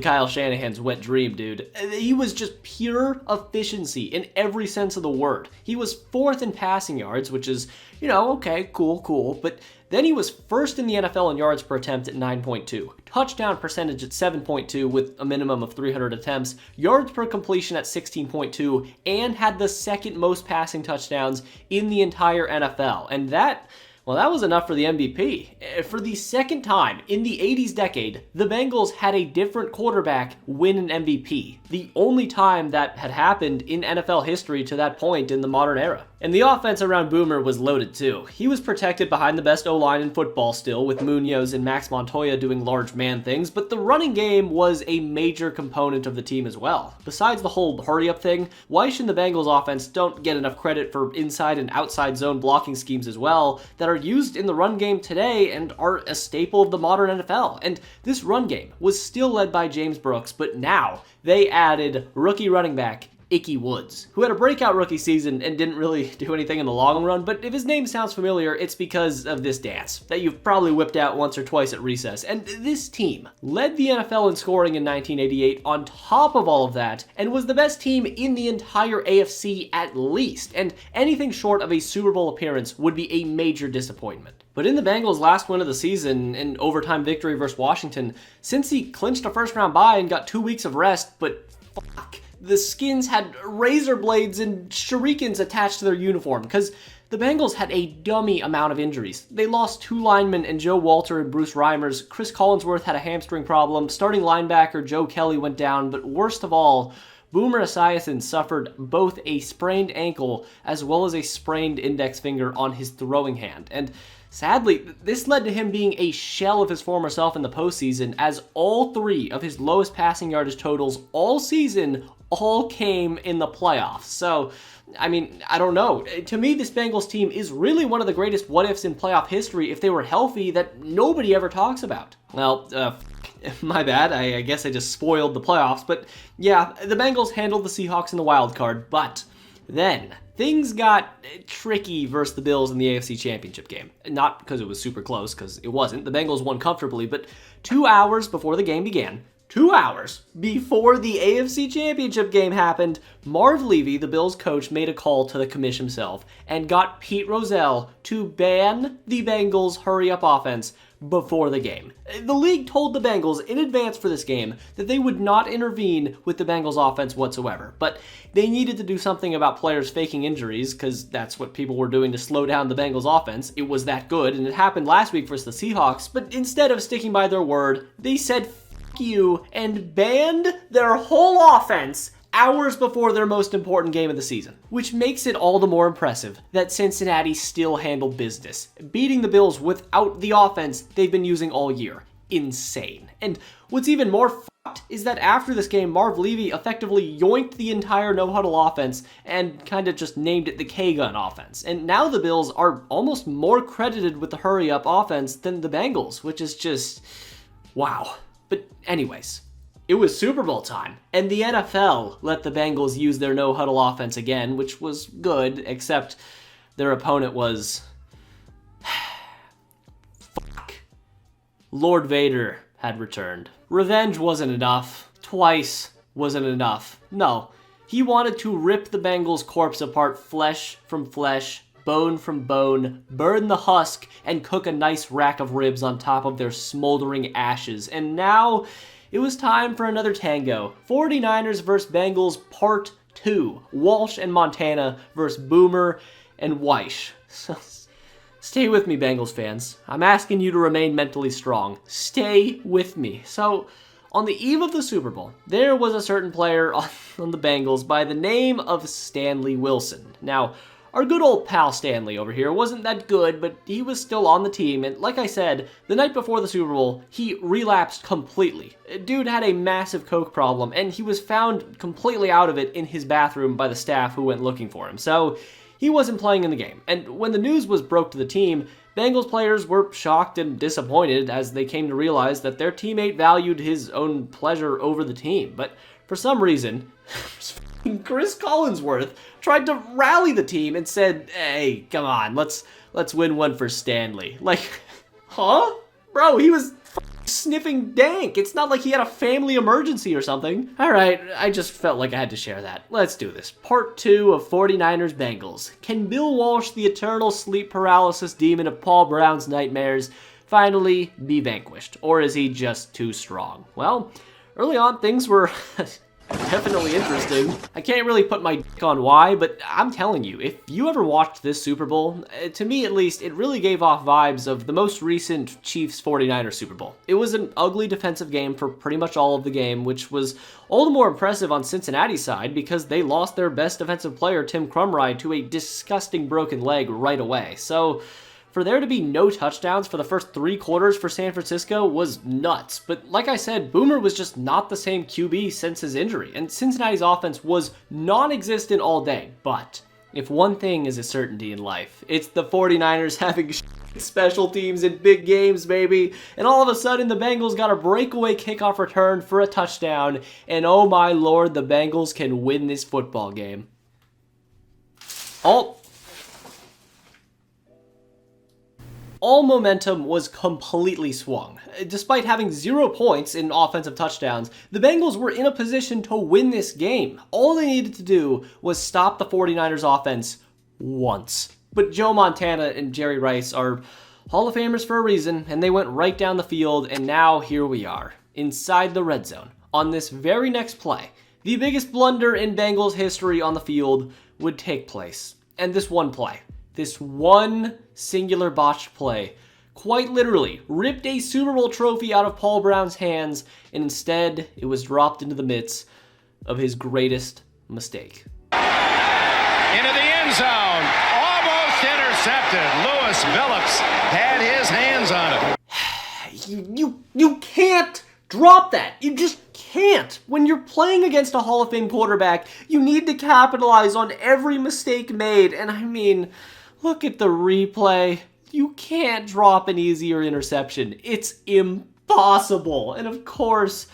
Kyle Shanahan's wet dream, dude. He was just pure efficiency in every sense of the word. He was 4th in passing yards, which is, okay, cool, but then he was 1st in the NFL in yards per attempt at 9.2, touchdown percentage at 7.2 with a minimum of 300 attempts, yards per completion at 16.2, and had the 2nd most passing touchdowns in the entire NFL. And that was enough for the MVP. For the 2nd time in the 80s decade, the Bengals had a different quarterback win an MVP. The only time that had happened in NFL history to that point in the modern era. And the offense around Boomer was loaded too. He was protected behind the best O-line in football still, with Munoz and Max Montoya doing large man things, but the running game was a major component of the team as well. Besides the whole hurry-up thing, Weish and the Bengals offense don't get enough credit for inside and outside zone blocking schemes as well that are used in the run game today and are a staple of the modern NFL. And this run game was still led by James Brooks, but now they added rookie running back Ickey Woods, who had a breakout rookie season and didn't really do anything in the long run, but if his name sounds familiar, it's because of this dance that you've probably whipped out once or twice at recess. And this team led the NFL in scoring in 1988 on top of all of that, and was the best team in the entire AFC at least, and anything short of a Super Bowl appearance would be a major disappointment. But in the Bengals' last win of the season, an overtime victory versus Washington, since he clinched a first-round bye and got 2 weeks of rest, but fuck, the Skins had razor blades and shurikens attached to their uniform, because the Bengals had a dummy amount of injuries. They lost 2 linemen in Joe Walter and Bruce Reimers. Chris Collinsworth had a hamstring problem. Starting linebacker Joe Kelly went down, but worst of all, Boomer Esiason suffered both a sprained ankle as well as a sprained index finger on his throwing hand. And sadly, this led to him being a shell of his former self in the postseason, as all 3 of his lowest passing yardage totals all season all came in the playoffs. So, I mean, I don't know. To me, this Bengals team is really one of the greatest what-ifs in playoff history if they were healthy that nobody ever talks about. Well, my bad. I guess I just spoiled the playoffs. But yeah, the Bengals handled the Seahawks in the wild card, but then things got tricky versus the Bills in the AFC Championship game. Not because it was super close, because it wasn't. The Bengals won comfortably, but 2 hours before the game began, 2 hours before the AFC Championship game happened, Marv Levy, the Bills coach, made a call to the commish himself and got Pete Rozelle to ban the Bengals' hurry-up offense before the game. The league told the Bengals in advance for this game that they would not intervene with the Bengals offense whatsoever, but they needed to do something about players faking injuries, because that's what people were doing to slow down the Bengals offense. It was that good, and it happened last week versus the Seahawks, but instead of sticking by their word, they said F you and banned their whole offense hours before their most important game of the season. Which makes it all the more impressive that Cincinnati still handled business, beating the Bills without the offense they've been using all year. Insane. And what's even more fucked is that after this game, Marv Levy effectively yoinked the entire no-huddle offense and kind of just named it the K-Gun offense. And now the Bills are almost more credited with the hurry-up offense than the Bengals, which is just wow. But anyways, It was Super Bowl time, and the NFL let the Bengals use their no-huddle offense again, which was good, except their opponent was... Fuck. Lord Vader had returned. Revenge wasn't enough. Twice wasn't enough. No, he wanted to rip the Bengals' corpse apart flesh from flesh, bone from bone, burn the husk, and cook a nice rack of ribs on top of their smoldering ashes. And now, it was time for another tango. 49ers vs. Bengals Part 2. Walsh and Montana vs. Boomer and Weish. Stay with me, Bengals fans. I'm asking you to remain mentally strong. Stay with me. So, on the eve of the Super Bowl, there was a certain player on the Bengals by the name of Stanley Wilson. Now, our good old pal Stanley over here wasn't that good, but he was still on the team, and like I said, the night before the Super Bowl, he relapsed completely. Dude had a massive coke problem, and he was found completely out of it in his bathroom by the staff who went looking for him, so he wasn't playing in the game. And when the news was broke to the team, Bengals players were shocked and disappointed as they came to realize that their teammate valued his own pleasure over the team. But for some reason, Chris Collinsworth tried to rally the team and said, "Hey, come on, let's win one for Stanley." Like, huh? Bro, he was sniffing dank. It's not like he had a family emergency or something. Alright, I just felt like I had to share that. Let's do this. Part 2 of 49ers Bengals. Can Bill Walsh, the eternal sleep paralysis demon of Paul Brown's nightmares, finally be vanquished? Or is he just too strong? Well, early on things were definitely interesting. I can't really put my dick on why, but I'm telling you, if you ever watched this Super Bowl, to me at least, it really gave off vibes of the most recent Chiefs-49ers Super Bowl. It was an ugly defensive game for pretty much all of the game, which was all the more impressive on Cincinnati's side because they lost their best defensive player, Tim Crumride, to a disgusting broken leg right away. So for there to be no touchdowns for the first 3 quarters for San Francisco was nuts. But like I said, Boomer was just not the same QB since his injury, and Cincinnati's offense was non-existent all day. But if one thing is a certainty in life, it's the 49ers having special teams in big games, baby. And all of a sudden, the Bengals got a breakaway kickoff return for a touchdown, and oh my lord, the Bengals can win this football game. All momentum was completely swung. Despite having 0 points in offensive touchdowns, the Bengals were in a position to win this game. All they needed to do was stop the 49ers offense once. But Joe Montana and Jerry Rice are Hall of Famers for a reason, and they went right down the field, and now here we are, inside the red zone. On this very next play, the biggest blunder in Bengals history on the field would take place. And this one play, this one singular botched play, quite literally ripped a Super Bowl trophy out of Paul Brown's hands, and instead it was dropped into the midst of his greatest mistake. Into the end zone. Almost intercepted. Lewis Phillips had his hands on it. You can't drop that. You just can't. When you're playing against a Hall of Fame quarterback, you need to capitalize on every mistake made. And I mean, look at the replay. You can't drop an easier interception. It's impossible. And of course,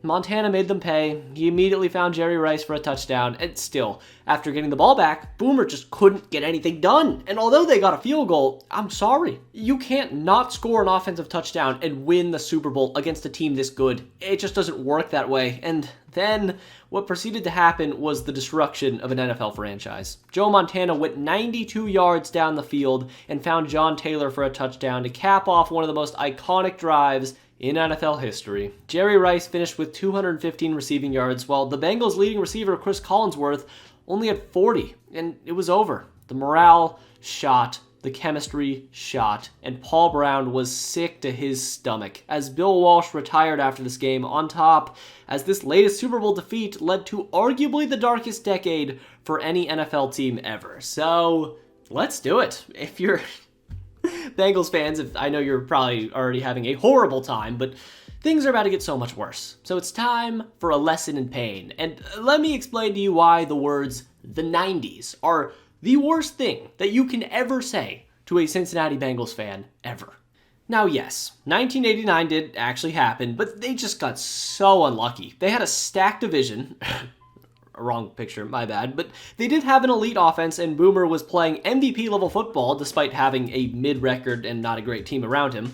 Montana made them pay. He immediately found Jerry Rice for a touchdown. And still, after getting the ball back, Boomer just couldn't get anything done. And although they got a field goal, I'm sorry. You can't not score an offensive touchdown and win the Super Bowl against a team this good. It just doesn't work that way. And then what proceeded to happen was the destruction of an NFL franchise. Joe Montana went 92 yards down the field and found John Taylor for a touchdown to cap off one of the most iconic drives in NFL history. Jerry Rice finished with 215 receiving yards, while the Bengals' leading receiver, Chris Collinsworth, only had 40, and it was over. The morale shot, the chemistry shot, and Paul Brown was sick to his stomach as Bill Walsh retired after this game on top, as this latest Super Bowl defeat led to arguably the darkest decade for any NFL team ever. So, let's do it. If you're Bengals fans, I know you're probably already having a horrible time, but things are about to get so much worse. So it's time for a lesson in pain. And let me explain to you why the words "the 90s" are the worst thing that you can ever say to a Cincinnati Bengals fan ever. Now, yes, 1989 did actually happen, but they just got so unlucky. They had a stacked division. Wrong picture, my bad. But they did have an elite offense, and Boomer was playing MVP-level football despite having a mid-record and not a great team around him.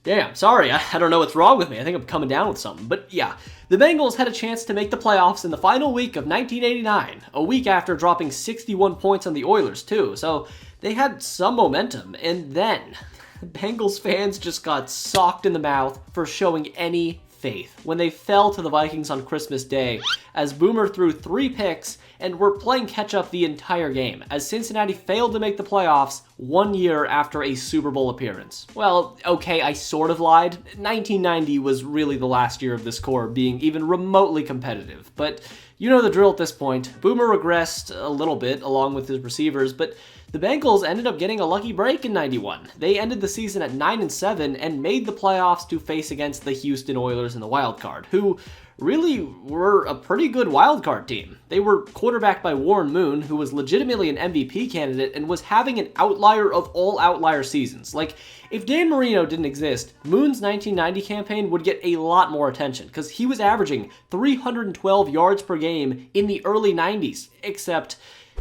Damn, sorry, I don't know what's wrong with me. I think I'm coming down with something. But yeah, the Bengals had a chance to make the playoffs in the final week of 1989, a week after dropping 61 points on the Oilers, too. So they had some momentum, and then Bengals fans just got socked in the mouth for showing any faith when they fell to the Vikings on Christmas Day, as Boomer threw 3 picks and were playing catch-up the entire game, as Cincinnati failed to make the playoffs 1 year after a Super Bowl appearance. Well, okay, I sort of lied. 1990 was really the last year of this core being even remotely competitive, but you know the drill at this point. Boomer regressed a little bit along with his receivers, but the Bengals ended up getting a lucky break in 91. They ended the season at 9-7 and made the playoffs to face against the Houston Oilers in the wild card, who really were a pretty good wild card team. They were quarterbacked by Warren Moon, who was legitimately an MVP candidate and was having an outlier of all outlier seasons. Like, if Dan Marino didn't exist, Moon's 1990 campaign would get a lot more attention, because he was averaging 312 yards per game in the early 90s, except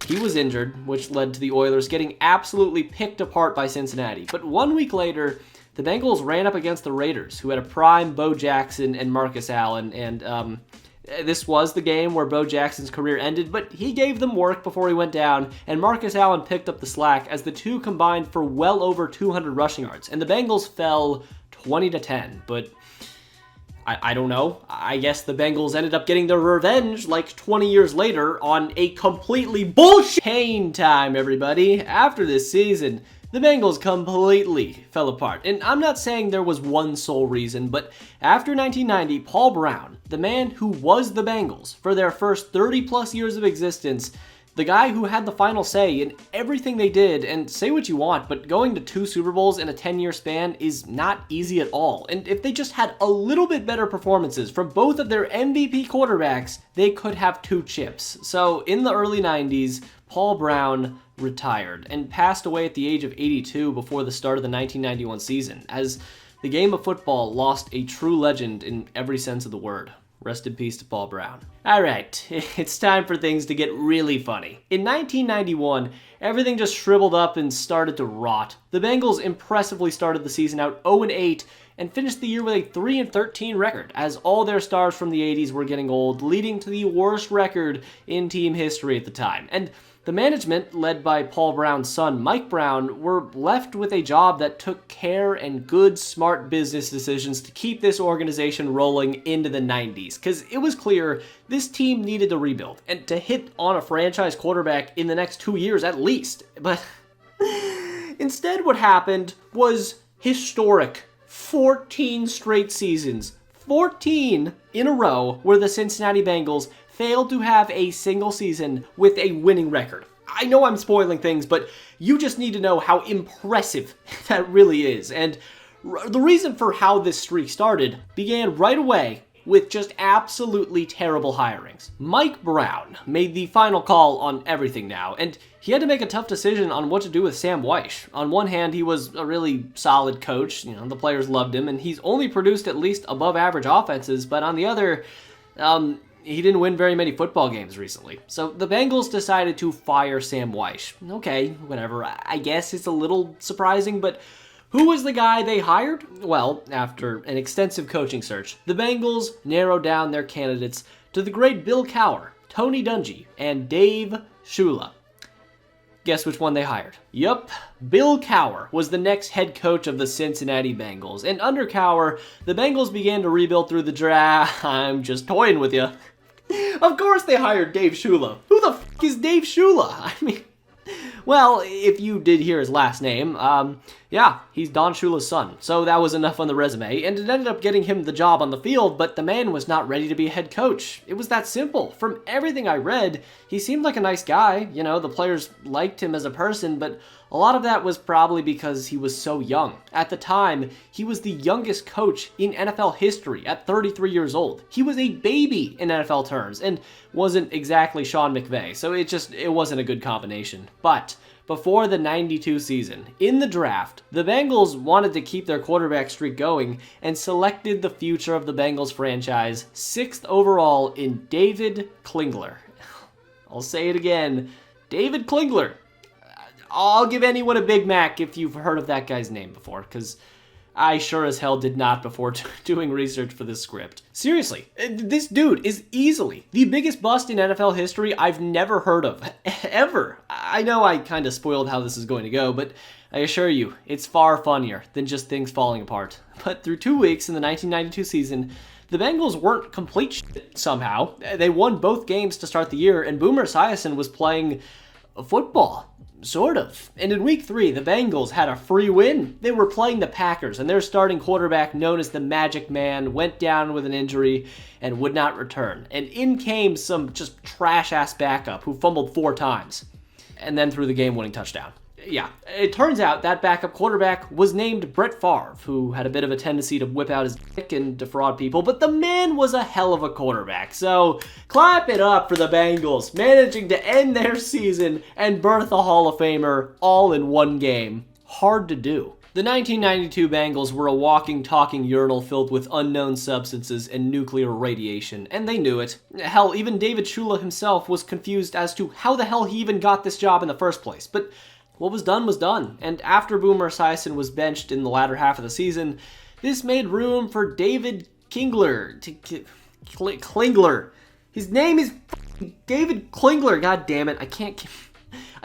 he was injured, which led to the Oilers getting absolutely picked apart by Cincinnati. But 1 week later, the Bengals ran up against the Raiders, who had a prime Bo Jackson and Marcus Allen, and this was the game where Bo Jackson's career ended, but he gave them work before he went down, and Marcus Allen picked up the slack as the two combined for well over 200 rushing yards, and the Bengals fell 20-10, but I don't know. I guess the Bengals ended up getting their revenge like 20 years later on a completely bullshit Pain time, everybody. After this season, the Bengals completely fell apart. And I'm not saying there was one sole reason, but after 1990, Paul Brown, the man who was the Bengals for their first 30-plus years of existence, the guy who had the final say in everything they did, and say what you want, but going to 2 Super Bowls in a 10-year span is not easy at all. And if they just had a little bit better performances from both of their MVP quarterbacks, they could have 2 chips. So in the early 90s, Paul Brown retired and passed away at the age of 82 before the start of the 1991 season, as the game of football lost a true legend in every sense of the word. Rest in peace to Paul Brown. Alright, it's time for things to get really funny. In 1991, everything just shriveled up and started to rot. The Bengals impressively started the season out 0-8 and finished the year with a 3-13 record, as all their stars from the 80s were getting old, leading to the worst record in team history at the time. And the management, led by Paul Brown's son, Mike Brown, were left with a job that took care and good, smart business decisions to keep this organization rolling into the 90s, because it was clear this team needed to rebuild and to hit on a franchise quarterback in the next 2 years at least. But instead, what happened was historic. 14 straight seasons, 14 in a row, where the Cincinnati Bengals failed to have a single season with a winning record. I know I'm spoiling things, but you just need to know how impressive that really is. And the reason for how this streak started began right away with just absolutely terrible hirings. Mike Brown made the final call on everything now, and he had to make a tough decision on what to do with Sam Weish. On one hand, he was a really solid coach, the players loved him, and he's only produced at least above average offenses, but on the other, he didn't win very many football games recently. So the Bengals decided to fire Sam Weish. Okay, whatever, I guess it's a little surprising, but who was the guy they hired? Well, after an extensive coaching search, the Bengals narrowed down their candidates to the great Bill Cowher, Tony Dungy, and Dave Shula. Guess which one they hired? Yup, Bill Cowher was the next head coach of the Cincinnati Bengals, and under Cowher, the Bengals began to rebuild through the draft. I'm just toying with you. Of course they hired Dave Shula. Who the f*** is Dave Shula? I mean, well, if you did hear his last name, yeah, he's Don Shula's son. So that was enough on the resume, and it ended up getting him the job on the field, but the man was not ready to be a head coach. It was that simple. From everything I read, he seemed like a nice guy. The players liked him as a person, but a lot of that was probably because he was so young. At the time, he was the youngest coach in NFL history at 33 years old. He was a baby in NFL terms and wasn't exactly Sean McVay, so it wasn't a good combination. But before the 92 season. In the draft, the Bengals wanted to keep their quarterback streak going and selected the future of the Bengals franchise 6th overall in David Klingler. I'll say it again, David Klingler. I'll give anyone a Big Mac if you've heard of that guy's name before, because I sure as hell did not before doing research for this script. Seriously, this dude is easily the biggest bust in NFL history I've never heard of, ever. I know I kind of spoiled how this is going to go, but I assure you, it's far funnier than just things falling apart. But through 2 weeks in the 1992 season, the Bengals weren't complete shit somehow. They won both games to start the year, and Boomer Esiason was playing football. Sort of. And in week 3, the Bengals had a free win. They were playing the Packers, and their starting quarterback, known as the Magic Man, went down with an injury and would not return. And in came some just trash-ass backup who fumbled 4 times and then threw the game-winning touchdown. Yeah, it turns out that backup quarterback was named Brett Favre, who had a bit of a tendency to whip out his dick and defraud people, but the man was a hell of a quarterback. So clap it up for the Bengals, managing to end their season and birth a Hall of Famer all in one game. Hard to do. The 1992 Bengals were a walking, talking urinal filled with unknown substances and nuclear radiation, and they knew it. Hell, even David Shula himself was confused as to how the hell he even got this job in the first place. But what was done, and after Boomer Esiason was benched in the latter half of the season, this made room for David Klingler. Klingler. His name is David Klingler, god damn it, I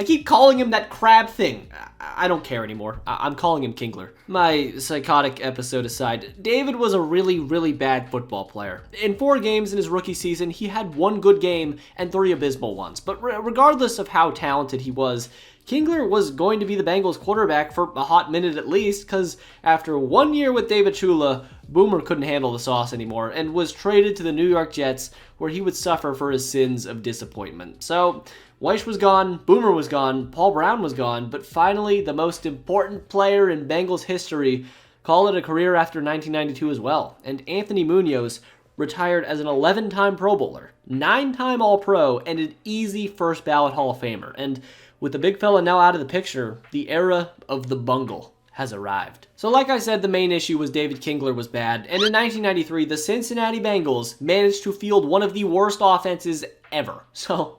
keep calling him that crab thing. I don't care anymore. I'm calling him Klingler. My psychotic episode aside, David was a really, really bad football player. In 4 games in his rookie season, he had 1 good game and 3 abysmal ones. But regardless of how talented he was, Klingler was going to be the Bengals quarterback for a hot minute at least, because after 1 year with David Shula, Boomer couldn't handle the sauce anymore and was traded to the New York Jets, where he would suffer for his sins of disappointment. So Weish was gone, Boomer was gone, Paul Brown was gone, but finally the most important player in Bengals history called it a career after 1992 as well, and Anthony Munoz retired as an 11-time Pro Bowler, 9-time All-Pro, and an easy first-ballot Hall of Famer. And with the big fella now out of the picture, the era of the bungle has arrived. So like I said, the main issue was David Klingler was bad, and in 1993, the Cincinnati Bengals managed to field one of the worst offenses ever. So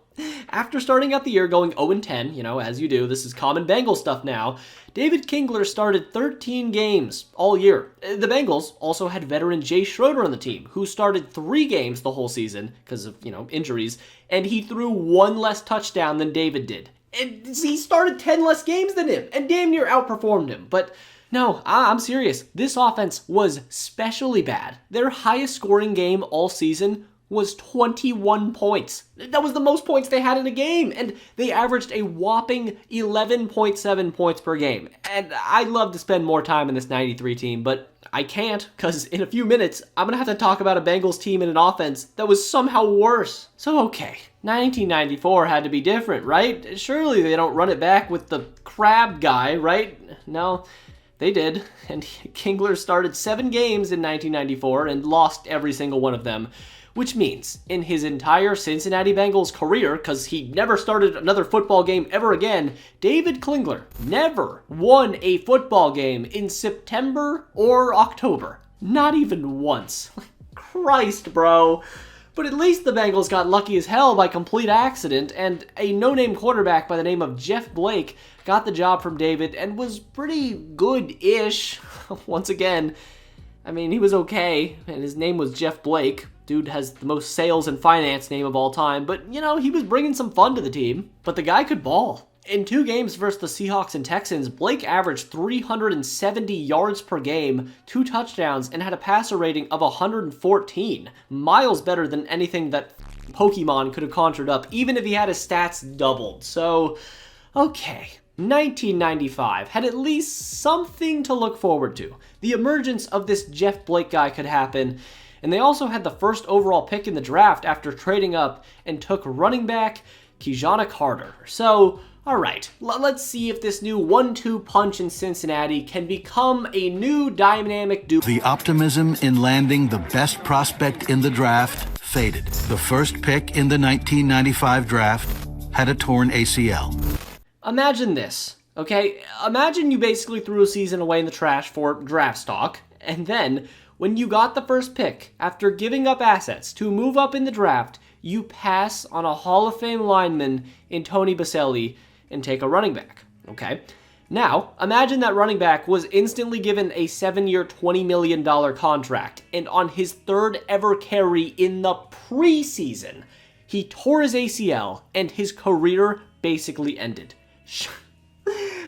after starting out the year going 0-10, as you do, this is common Bengal stuff now, David Klingler started 13 games all year. The Bengals also had veteran Jay Schroeder on the team, who started 3 games the whole season because of, injuries, and he threw 1 less touchdown than David did. And he started 10 less games than him and damn near outperformed him. But no, I'm serious. This offense was specially bad. Their highest scoring game all season was 21 points. That was the most points they had in a game, and they averaged a whopping 11.7 points per game. And I'd love to spend more time in this 93 team, but I can't, because in a few minutes, I'm going to have to talk about a Bengals team and an offense that was somehow worse. So okay, 1994 had to be different, right? Surely they don't run it back with the crab guy, right? No, they did, and Klingler started 7 games in 1994 and lost every single one of them. Which means, in his entire Cincinnati Bengals career, because he never started another football game ever again, David Klingler never won a football game in September or October. Not even once. Christ, bro. But at least the Bengals got lucky as hell by complete accident, and a no-name quarterback by the name of Jeff Blake got the job from David and was pretty good-ish. Once again, he was okay, and his name was Jeff Blake. Dude has the most sales and finance name of all time, but, he was bringing some fun to the team. But the guy could ball. In 2 games versus the Seahawks and Texans, Blake averaged 370 yards per game, 2 touchdowns, and had a passer rating of 114. Miles better than anything that Pokemon could have conjured up, even if he had his stats doubled. So, okay. 1995 had at least something to look forward to. The emergence of this Jeff Blake guy could happen, and they also had the first overall pick in the draft after trading up and took running back Kijana Carter. So, alright, let's see if this new 1-2 punch in Cincinnati can become a new dynamic duo. The optimism in landing the best prospect in the draft faded. The first pick in the 1995 draft had a torn ACL. Imagine this, okay? Imagine you basically threw a season away in the trash for draft stock, and then when you got the first pick, after giving up assets to move up in the draft, you pass on a Hall of Fame lineman in Tony Baselli and take a running back, okay? Now, imagine that running back was instantly given a 7-year, $20 million contract, and on his third ever carry in the preseason, he tore his ACL and his career basically ended.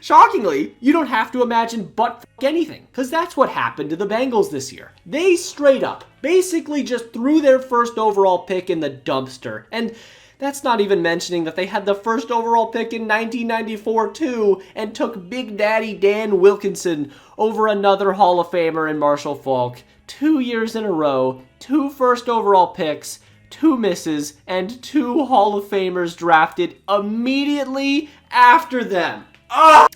Shockingly, you don't have to imagine but anything, because that's what happened to the Bengals this year. They straight up basically just threw their first overall pick in the dumpster, and that's not even mentioning that they had the first overall pick in 1994 too, and took Big Daddy Dan Wilkinson over another Hall of Famer in Marshall Faulk. 2 years in a row, 2 first overall picks, 2 misses, and 2 Hall of Famers drafted immediately after them. Ugh!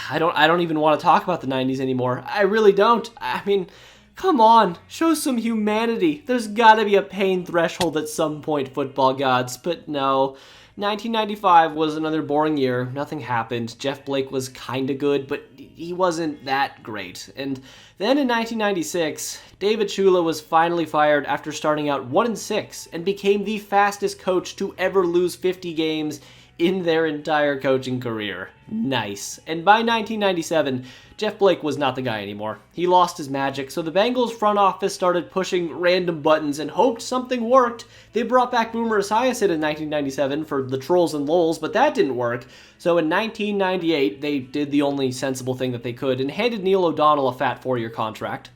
I don't even want to talk about the 90s anymore. I really don't. I mean, come on, show some humanity. There's gotta be a pain threshold at some point, football gods, but no. 1995 was another boring year. Nothing happened. Jeff Blake was kinda good, but he wasn't that great. And then in 1996, David Shula was finally fired after starting out 1-6 and became the fastest coach to ever lose 50 games in their entire coaching career. Nice. And by 1997, Jeff Blake was not the guy anymore. He lost his magic, so the Bengals front office started pushing random buttons and hoped something worked. They brought back Boomer Esiason in 1997 for the Trolls and Lulz, but that didn't work. So in 1998, they did the only sensible thing that they could and handed Neil O'Donnell a fat 4-year contract.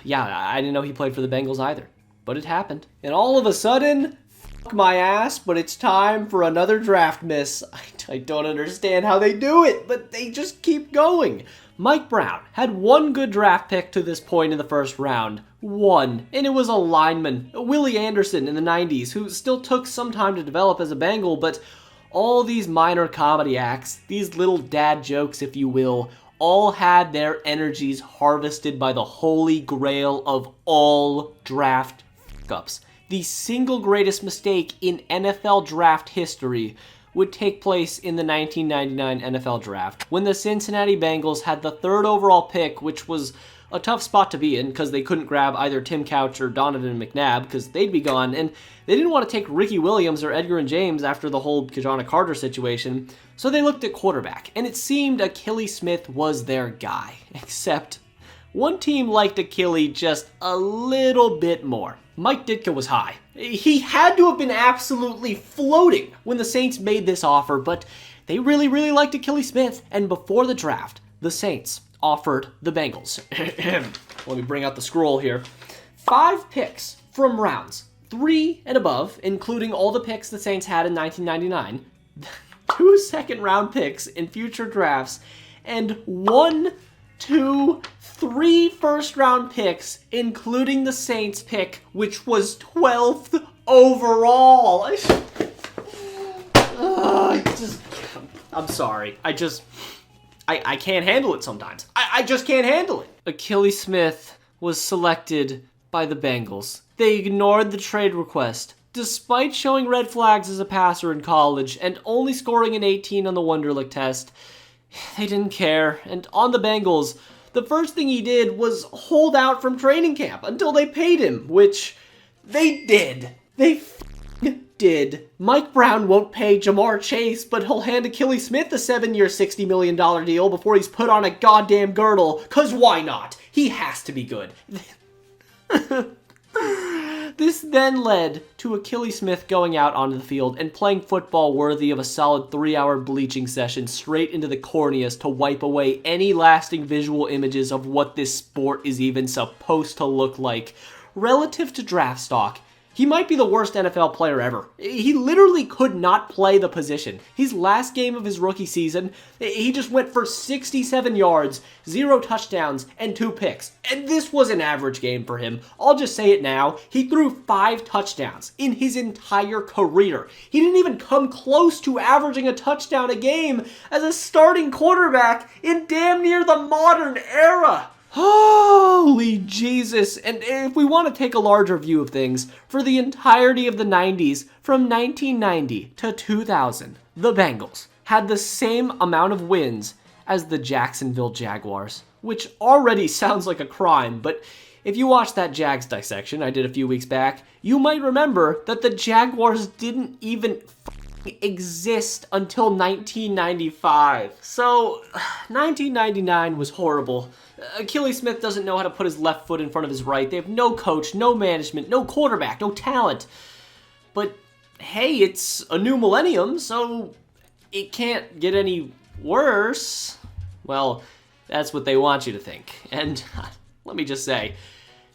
Yeah, I didn't know he played for the Bengals either, but it happened. And all of a sudden, my ass, but it's time for another draft miss. I don't understand how they do it, but they just keep going. Mike Brown had 1 good draft pick to this point in the first round. 1. And it was a lineman, Willie Anderson in the 90s, who still took some time to develop as a Bengal, but all these minor comedy acts, these little dad jokes, if you will, all had their energies harvested by the holy grail of all draft fuck-ups. The single greatest mistake in NFL draft history would take place in the 1999 NFL Draft, when the Cincinnati Bengals had the 3rd overall pick, which was a tough spot to be in because they couldn't grab either Tim Couch or Donovan McNabb because they'd be gone, and they didn't want to take Ricky Williams or Edgar and James after the whole Kajana Carter situation, so they looked at quarterback, and it seemed Achilles Smith was their guy, except one team liked Achilles just a little bit more. Mike Ditka was high. He had to have been absolutely floating when the Saints made this offer, but they really liked Achilles Smith, and before the draft, the Saints offered the Bengals. Let me bring out the scroll here. 5 picks from rounds 3 and above, including all the picks the Saints had in 1999, 2 second-round picks in future drafts, and 1, 2, 3 first-round picks, including the Saints pick, which was 12th overall. I'm sorry. I can't handle it sometimes. I just can't handle it. Achilles Smith was selected by the Bengals. They ignored the trade request, despite showing red flags as a passer in college and only scoring an 18 on the Wonderlic test. They didn't care, and on the Bengals, the first thing he did was hold out from training camp until they paid him, which they did. They did. Mike Brown won't pay Jamar Chase, but he'll hand Achilles Smith a 7-year, $60 million deal before he's put on a goddamn girdle, 'cause why not? He has to be good. This then led to Achilles Smith going out onto the field and playing football worthy of a solid 3-hour bleaching session straight into the corneas to wipe away any lasting visual images of what this sport is even supposed to look like. Relative to draft stock, he might be the worst NFL player ever. He literally could not play the position. His last game of his rookie season, he just went for 67 yards, 0 touchdowns, and 2 picks. And this was an average game for him. I'll just say it now. He threw 5 touchdowns in his entire career. He didn't even come close to averaging a touchdown a game as a starting quarterback in damn near the modern era. Holy Jesus. And if we want to take a larger view of things, for the entirety of the 90s, from 1990 to 2000, the Bengals had the same amount of wins as the Jacksonville Jaguars, which already sounds like a crime, but if you watched that Jags dissection I did a few weeks back, you might remember that the Jaguars didn't even exist until 1995. So, 1999 was horrible. Achilles Smith doesn't know how to put his left foot in front of his right. They have no coach, no management, no quarterback, no talent. But hey, it's a new millennium, so it can't get any worse. Well, that's what they want you to think. And let me just say,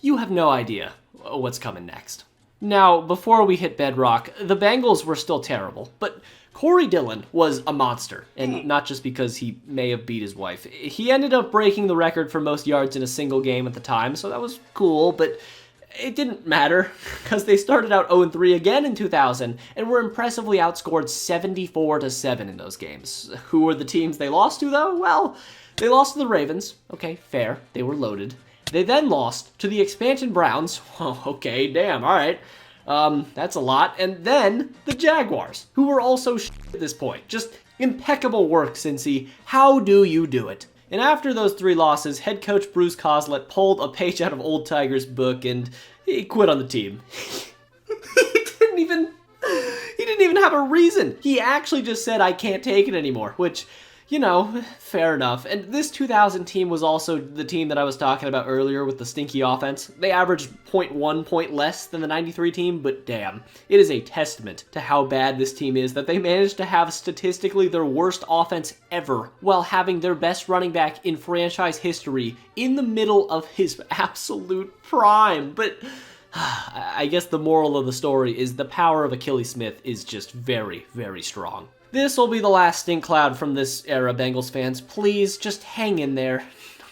you have no idea what's coming next. Now, before we hit bedrock, the Bengals were still terrible, but Corey Dillon was a monster, and not just because he may have beat his wife. He ended up breaking the record for most yards in a single game at the time, so that was cool, but it didn't matter, because they started out 0-3 again in 2000, and were impressively outscored 74-7 in those games. Who were the teams they lost to, though? Well, they lost to the Ravens. Okay, fair. They were loaded. They then lost to the expansion Browns. Oh, okay, damn, all right. That's a lot. And then the Jaguars, who were also at this point. Just impeccable work, Cincy. How do you do it? And after those 3 losses, head coach Bruce Coslett pulled a page out of Old Tiger's book and he quit on the team. He didn't even have a reason. He actually just said, I can't take it anymore, which, you know, fair enough. And this 2000 team was also the team that I was talking about earlier with the stinky offense. They averaged 0.1 point less than the 93 team, but damn, it is a testament to how bad this team is that they managed to have statistically their worst offense ever while having their best running back in franchise history in the middle of his absolute prime. But I guess the moral of the story is the power of Achilles Smith is just very, very strong. This will be the last stink cloud from this era, Bengals fans. Please, just hang in there.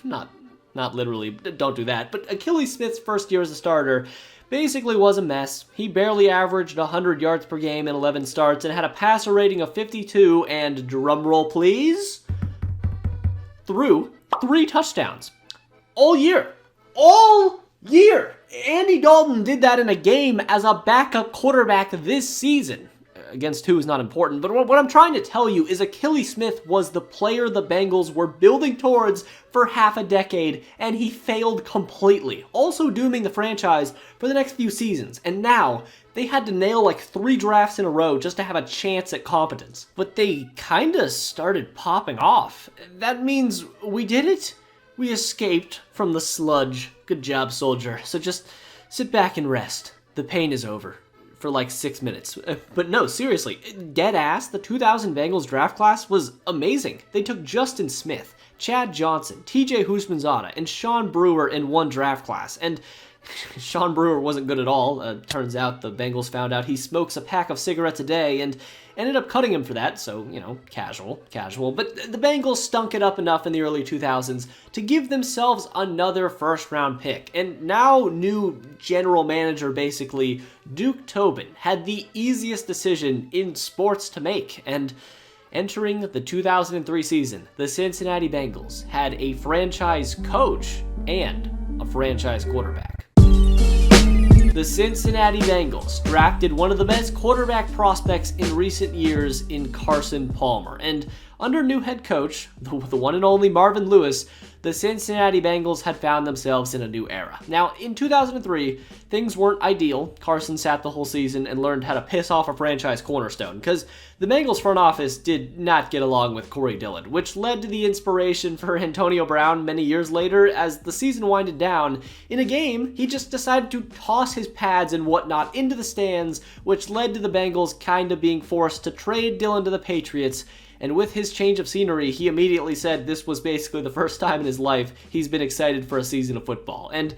Not literally, don't do that. But Achilles Smith's first year as a starter basically was a mess. He barely averaged 100 yards per game in 11 starts and had a passer rating of 52 and, drumroll please, threw 3 touchdowns. All year. All year! Andy Dalton did that in a game as a backup quarterback this season. Against who is not important, but what I'm trying to tell you is Achilles Smith was the player the Bengals were building towards for half a decade, and he failed completely, also dooming the franchise for the next few seasons. And now, they had to nail like 3 drafts in a row just to have a chance at competence. But they kinda started popping off. That means we did it. We escaped from the sludge. Good job, soldier. So just sit back and rest. The pain is over. For like 6 minutes. But no, seriously, dead ass, the 2000 Bengals draft class was amazing. They took Justin Smith, Chad Johnson, TJ Houshmandzadeh, and Sean Brewer in one draft class. And Sean Brewer wasn't good at all. Turns out the Bengals found out he smokes a pack of cigarettes a day and ended up cutting him for that, so, you know, casual. But the Bengals stunk it up enough in the early 2000s to give themselves another first-round pick. And now new general manager, basically, Duke Tobin, had the easiest decision in sports to make. And entering the 2003 season, the Cincinnati Bengals had a franchise coach and a franchise quarterback. The Cincinnati Bengals drafted one of the best quarterback prospects in recent years in Carson Palmer. And under new head coach, the one and only Marvin Lewis, the Cincinnati Bengals had found themselves in a new era. Now, in 2003, things weren't ideal. Carson sat the whole season and learned how to piss off a franchise cornerstone, because the Bengals front office did not get along with Corey Dillon, which led to the inspiration for Antonio Brown many years later. As the season winded down, in a game, he just decided to toss his pads and whatnot into the stands, which led to the Bengals kind of being forced to trade Dillon to the Patriots. And with his change of scenery, he immediately said this was basically the first time in his life he's been excited for a season of football. And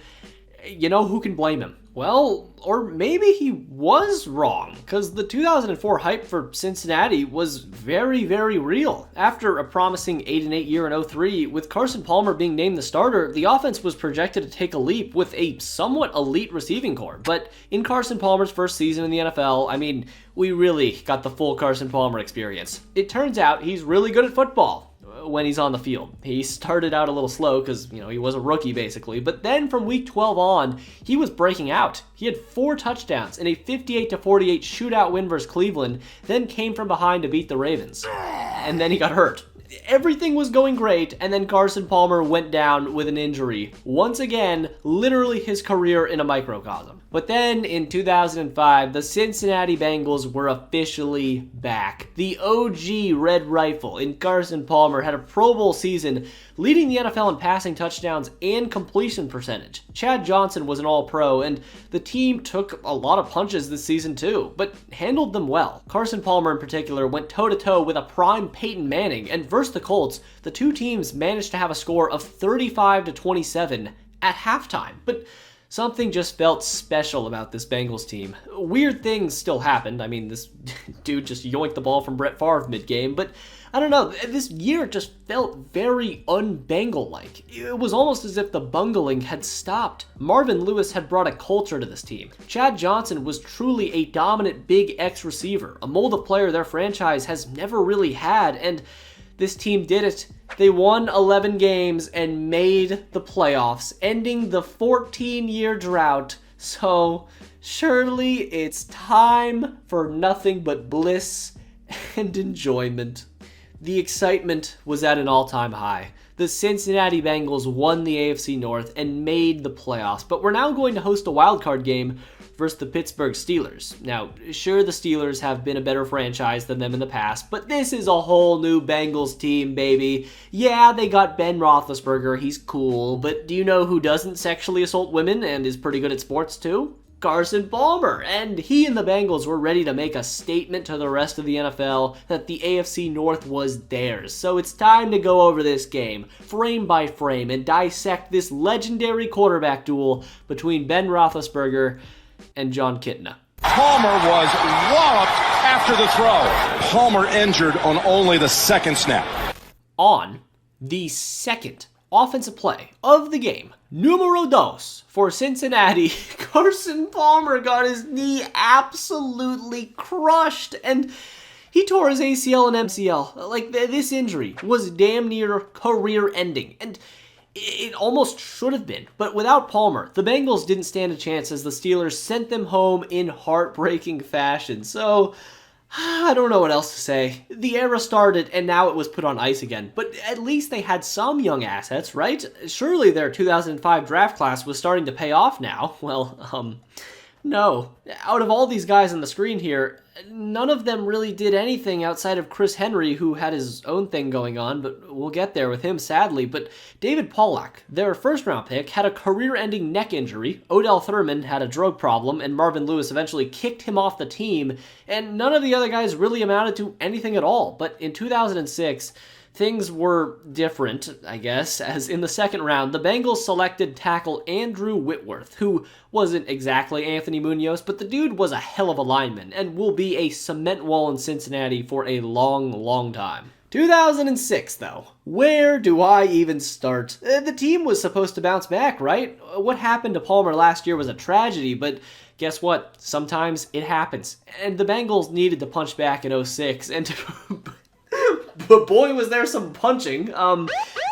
you know who can blame him? Well, or maybe he was wrong, because the 2004 hype for Cincinnati was very, very real. After a promising 8-8 year in 2003, with Carson Palmer being named the starter, the offense was projected to take a leap with a somewhat elite receiving corps. But in Carson Palmer's first season in the NFL, I mean, we really got the full Carson Palmer experience. It turns out he's really good at football when he's on the field. He started out a little slow because, you know, he was a rookie basically, but then from week 12 on, he was breaking out. He had 4 touchdowns in a 58-48 shootout win versus Cleveland, then came from behind to beat the Ravens. and then he got hurt. Everything was going great, and then Carson Palmer went down with an injury. Once again, literally his career in a microcosm. But then, in 2005, the Cincinnati Bengals were officially back. The OG Red Rifle in Carson Palmer had a Pro Bowl season, leading the NFL in passing touchdowns and completion percentage. Chad Johnson was an All-Pro, and the team took a lot of punches this season too, but handled them well. Carson Palmer in particular went toe-to-toe with a prime Peyton Manning, and versus the Colts, the two teams managed to have a score of 35-27 at halftime. But something just felt special about this Bengals team. Weird things still happened. I mean, this dude just yoinked the ball from Brett Favre mid-game, but I don't know, this year just felt very un-Bengal-like. It was almost as if the bungling had stopped. Marvin Lewis had brought a culture to this team. Chad Johnson was truly a dominant big X receiver, a mold of player their franchise has never really had, and this team did it. They won 11 games and made the playoffs, ending the 14-year drought. So surely it's time for nothing but bliss and enjoyment. The excitement was at an all-time high. The Cincinnati Bengals won the AFC North and made the playoffs, but we're now going to host a wildcard game versus the Pittsburgh Steelers. Now, sure, the Steelers have been a better franchise than them in the past, but this is a whole new Bengals team, baby. Yeah, they got Ben Roethlisberger, he's cool, but do you know who doesn't sexually assault women and is pretty good at sports too? Carson Palmer, and he and the Bengals were ready to make a statement to the rest of the NFL that the AFC North was theirs. So it's time to go over this game, frame by frame, and dissect this legendary quarterback duel between Ben Roethlisberger and John Kitna. Palmer was walloped after the throw. Palmer injured on only the second snap. On the second offensive play of the game, numero dos for Cincinnati, Carson Palmer got his knee absolutely crushed, and he tore his ACL and MCL. Like, this injury was damn near career-ending, and it almost should have been. But without Palmer, the Bengals didn't stand a chance as the Steelers sent them home in heartbreaking fashion. So I don't know what else to say. The era started and now it was put on ice again. But at least they had some young assets, right? Surely their 2005 draft class was starting to pay off now. Well, no. Out of all these guys on the screen here, none of them really did anything outside of Chris Henry, who had his own thing going on, but we'll get there with him, sadly. But David Pollack, their first-round pick, had a career-ending neck injury. Odell Thurman had a drug problem, and Marvin Lewis eventually kicked him off the team, and none of the other guys really amounted to anything at all. But in 2006, things were different, I guess, as in the second round, the Bengals selected tackle Andrew Whitworth, who wasn't exactly Anthony Munoz, but the dude was a hell of a lineman and will be a cement wall in Cincinnati for a long, long time. 2006, though. Where do I even start? The team was supposed to bounce back, right? What happened to Palmer last year was a tragedy, but guess what? Sometimes it happens. And the Bengals needed to punch back in 06, and but boy, was there some punching.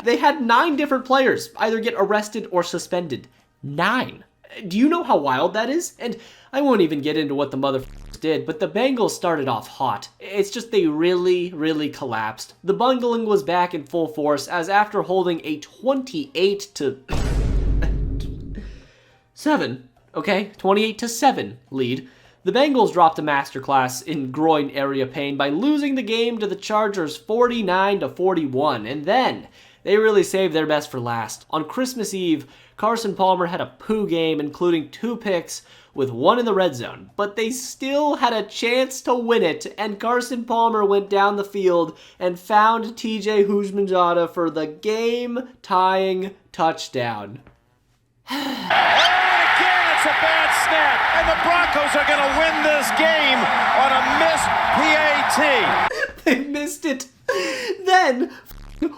They had 9 different players either get arrested or suspended. 9. Do you know how wild that is? And I won't even get into what the motherfuckers did, but the Bengals started off hot. It's just they really, really collapsed. The bungling was back in full force as after holding a 28-7 lead, the Bengals dropped a masterclass in groin area pain by losing the game to the Chargers 49-41, and then they really saved their best for last. On Christmas Eve, Carson Palmer had a poo game, including 2 picks with 1 in the red zone, but they still had a chance to win it, and Carson Palmer went down the field and found TJ Houshmandzadeh for the game-tying touchdown. It's a bad snap, and the Broncos are going to win this game on a missed PAT. They missed it. Then,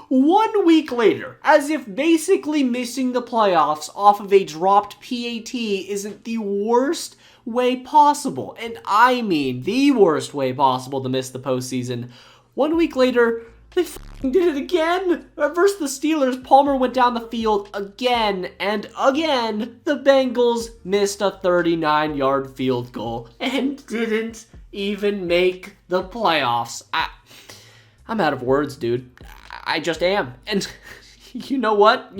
1 week later, as if basically missing the playoffs off of a dropped PAT isn't the worst way possible, and I mean the worst way possible to miss the postseason, 1 week later, they did it again! Versus the Steelers, Palmer went down the field again, and again, the Bengals missed a 39-yard field goal and didn't even make the playoffs. I'm out of words, dude. I just am. And you know what?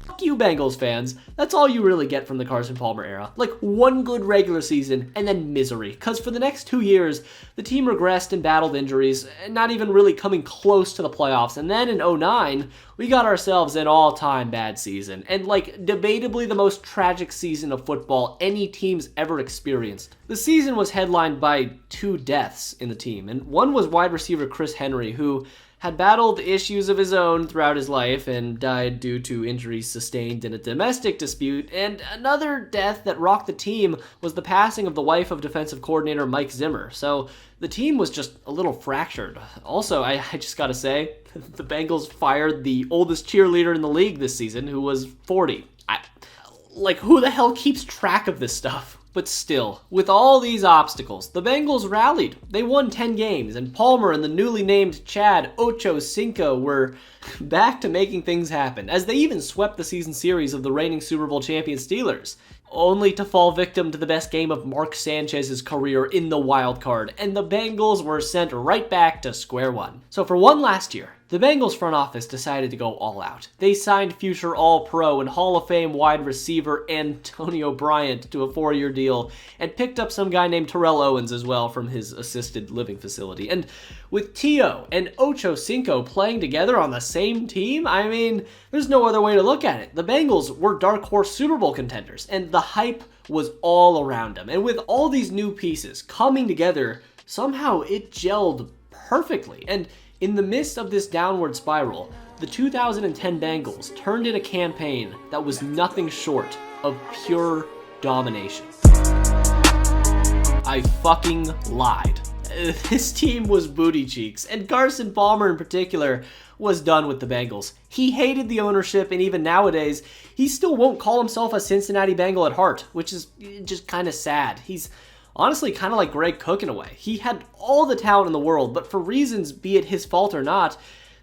Fuck you, Bengals fans. That's all you really get from the Carson Palmer era. Like, one good regular season and then misery. Because for the next 2 years, the team regressed and battled injuries, not even really coming close to the playoffs. And then in 2009, we got ourselves an all-time bad season. And, like, debatably the most tragic season of football any team's ever experienced. The season was headlined by 2 deaths in the team. And one was wide receiver Chris Henry, who had battled issues of his own throughout his life and died due to injuries sustained in a domestic dispute. And another death that rocked the team was the passing of the wife of defensive coordinator Mike Zimmer. So the team was just a little fractured. Also, I just gotta say, the Bengals fired the oldest cheerleader in the league this season, who was 40. Who the hell keeps track of this stuff? But still, with all these obstacles, the Bengals rallied. They won 10 games, and Palmer and the newly named Chad Ochocinco were back to making things happen, as they even swept the season series of the reigning Super Bowl champion Steelers, only to fall victim to the best game of Mark Sanchez's career in the wild card, and the Bengals were sent right back to square one. So for one last year, the Bengals front office decided to go all out. They signed future All-Pro and Hall of Fame wide receiver Antonio Bryant to a 4-year deal, and picked up some guy named Terrell Owens as well from his assisted living facility. And with T.O. and Ochocinco playing together on the same team, I mean, there's no other way to look at it. The Bengals were dark horse Super Bowl contenders, and the hype was all around them. And with all these new pieces coming together, somehow it gelled perfectly. And in the midst of this downward spiral, the 2010 Bengals turned in a campaign that was nothing short of pure domination. I fucking lied. This team was booty cheeks, and Carson Palmer in particular was done with the Bengals. He hated the ownership, and even nowadays, he still won't call himself a Cincinnati Bengal at heart, which is just kind of sad. He's honestly kind of like Greg Cook in a way. He had all the talent in the world, but for reasons, be it his fault or not,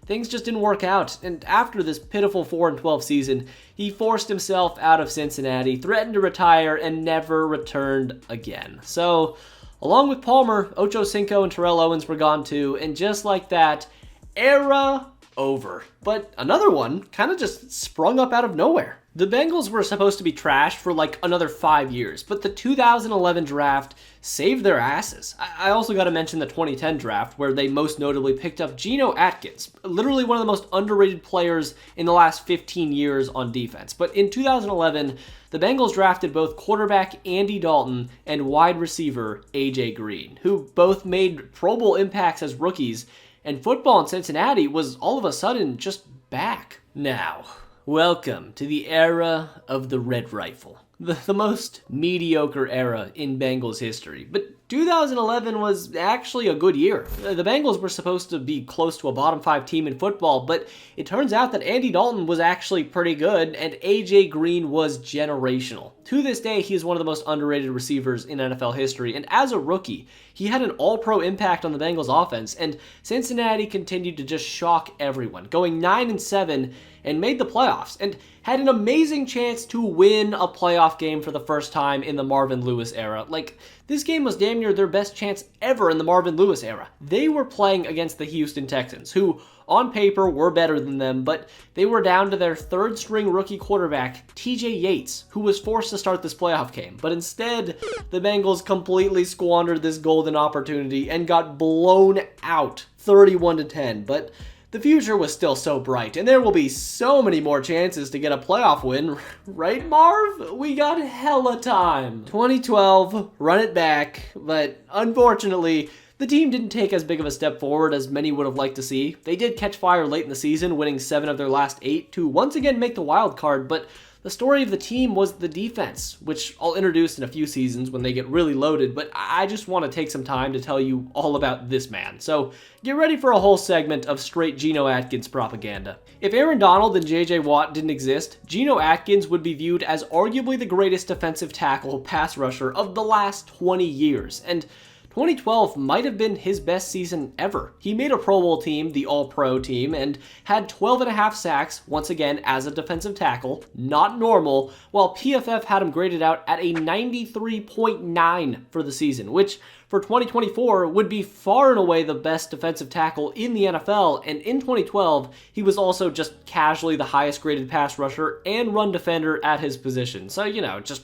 things just didn't work out. And after this pitiful 4-12 season, he forced himself out of Cincinnati, threatened to retire, and never returned again. So, along with Palmer, Ochocinco and Terrell Owens were gone too, and just like that, era over. But another one kind of just sprung up out of nowhere. The Bengals were supposed to be trashed for like another 5 years, but the 2011 draft saved their asses. I also got to mention the 2010 draft, where they most notably picked up Geno Atkins, literally one of the most underrated players in the last 15 years on defense. But in 2011, the Bengals drafted both quarterback Andy Dalton and wide receiver AJ Green, who both made Pro Bowl impacts as rookies, and football in Cincinnati was all of a sudden just back. Now, welcome to the era of the Red Rifle, the most mediocre era in Bengals history. But 2011 was actually a good year. The Bengals were supposed to be close to a bottom 5 team in football, but it turns out that Andy Dalton was actually pretty good, and AJ Green was generational. To this day, he is one of the most underrated receivers in NFL history, and as a rookie, he had an all-pro impact on the Bengals offense, and Cincinnati continued to just shock everyone, going 9-7 and made the playoffs, and had an amazing chance to win a playoff game for the first time in the Marvin Lewis era. Like, this game was damn near their best chance ever in the Marvin Lewis era. They were playing against the Houston Texans, who on paper were better than them, but they were down to their third-string rookie quarterback, TJ Yates, who was forced to start this playoff game. But instead, the Bengals completely squandered this golden opportunity and got blown out 31-10. But the future was still so bright, and there will be so many more chances to get a playoff win. Right, Marv? We got hella time. 2012, run it back, but unfortunately, the team didn't take as big of a step forward as many would have liked to see. They did catch fire late in the season, winning 7 of their last 8 to once again make the wild card, but the story of the team was the defense, which I'll introduce in a few seasons when they get really loaded, but I just want to take some time to tell you all about this man. So get ready for a whole segment of straight Geno Atkins propaganda. If Aaron Donald and J.J. Watt didn't exist, Geno Atkins would be viewed as arguably the greatest defensive tackle pass rusher of the last 20 years, and 2012 might have been his best season ever. He made a Pro Bowl team, the All-Pro team, and had 12.5 sacks, once again as a defensive tackle, not normal, while PFF had him graded out at a 93.9 for the season, which for 2024 would be far and away the best defensive tackle in the NFL, and in 2012, he was also just casually the highest graded pass rusher and run defender at his position. So, just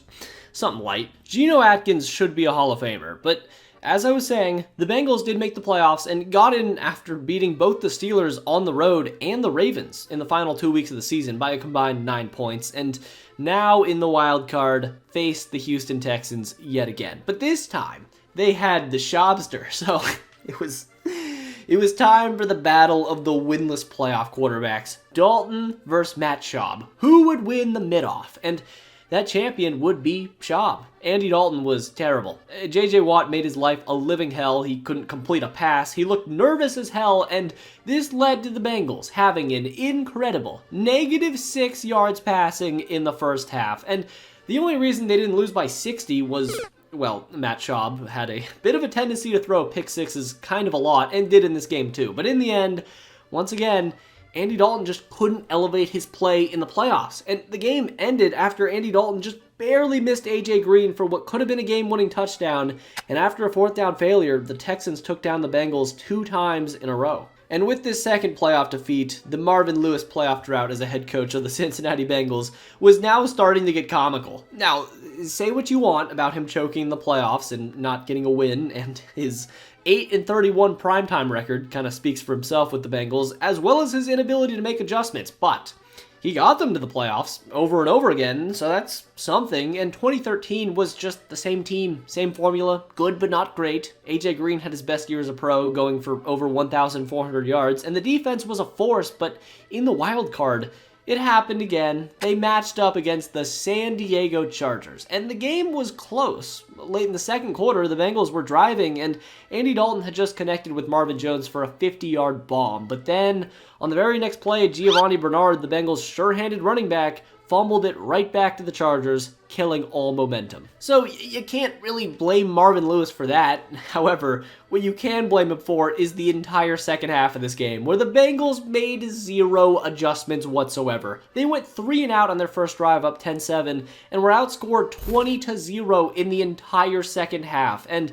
something light. Geno Atkins should be a Hall of Famer, but as I was saying, the Bengals did make the playoffs and got in after beating both the Steelers on the road and the Ravens in the final 2 weeks of the season by a combined 9 points, and now in the wild card faced the Houston Texans yet again. But this time, they had the Shobster, so it was time for the battle of the winless playoff quarterbacks. Dalton versus Matt Schaub. Who would win the mid-off? And that champion would be Schaub. Andy Dalton was terrible. J.J. Watt made his life a living hell. He couldn't complete a pass. He looked nervous as hell, and this led to the Bengals having an incredible -6 yards passing in the first half. And the only reason they didn't lose by 60 was, well, Matt Schaub had a bit of a tendency to throw pick sixes kind of a lot, and did in this game too. But in the end, once again, Andy Dalton just couldn't elevate his play in the playoffs. And the game ended after Andy Dalton just barely missed A.J. Green for what could have been a game-winning touchdown. And after a fourth down failure, the Texans took down the Bengals 2 times in a row. And with this second playoff defeat, the Marvin Lewis playoff drought as a head coach of the Cincinnati Bengals was now starting to get comical. Now, say what you want about him choking the playoffs and not getting a win, and his 8-31 primetime record kind of speaks for himself with the Bengals, as well as his inability to make adjustments, but he got them to the playoffs over and over again, so that's something. And 2013 was just the same team, same formula, good but not great. A.J. Green had his best year as a pro, going for over 1,400 yards, and the defense was a force, but in the wild card, it happened again. They matched up against the San Diego Chargers, and the game was close. Late in the second quarter, the Bengals were driving, and Andy Dalton had just connected with Marvin Jones for a 50-yard bomb. But then, on the very next play, Giovanni Bernard, the Bengals' sure-handed running back, fumbled it right back to the Chargers, killing all momentum. So you can't really blame Marvin Lewis for that. However, what you can blame him for is the entire second half of this game, where the Bengals made 0 adjustments whatsoever. They went 3 and out on their first drive, up 10-7, and were outscored 20-0 in the entire second half. And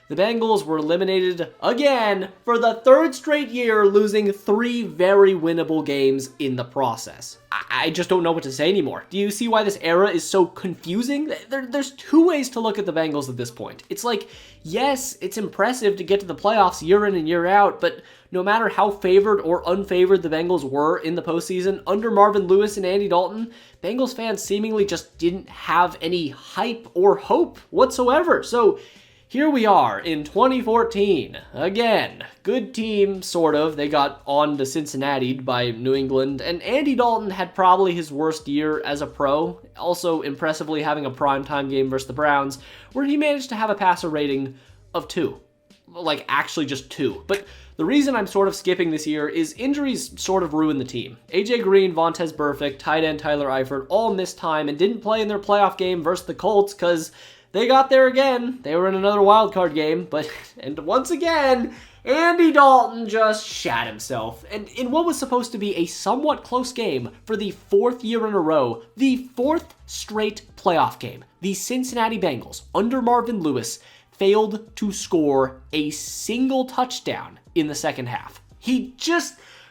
the Bengals were eliminated again for the 3rd straight year, losing 3 very winnable games in the process. I just don't know what to say anymore. Do you see why this era is so confusing? There's 2 ways to look at the Bengals at this point. It's like, yes, it's impressive to get to the playoffs year in and year out, but no matter how favored or unfavored the Bengals were in the postseason, under Marvin Lewis and Andy Dalton, Bengals fans seemingly just didn't have any hype or hope whatsoever. So here we are in 2014. Again, good team, sort of. They got on to Cincinnati by New England, and Andy Dalton had probably his worst year as a pro, also impressively having a primetime game versus the Browns, where he managed to have a passer rating of 2. Like, actually just 2. But the reason I'm sort of skipping this year is injuries sort of ruined the team. A.J. Green, Vontaze Burfict, tight end Tyler Eifert all missed time and didn't play in their playoff game versus the Colts because they got there again. They were in another wildcard game, and once again, Andy Dalton just shat himself. And in what was supposed to be a somewhat close game for the 4th year in a row, the 4th straight playoff game, the Cincinnati Bengals, under Marvin Lewis, failed to score a single touchdown in the second half.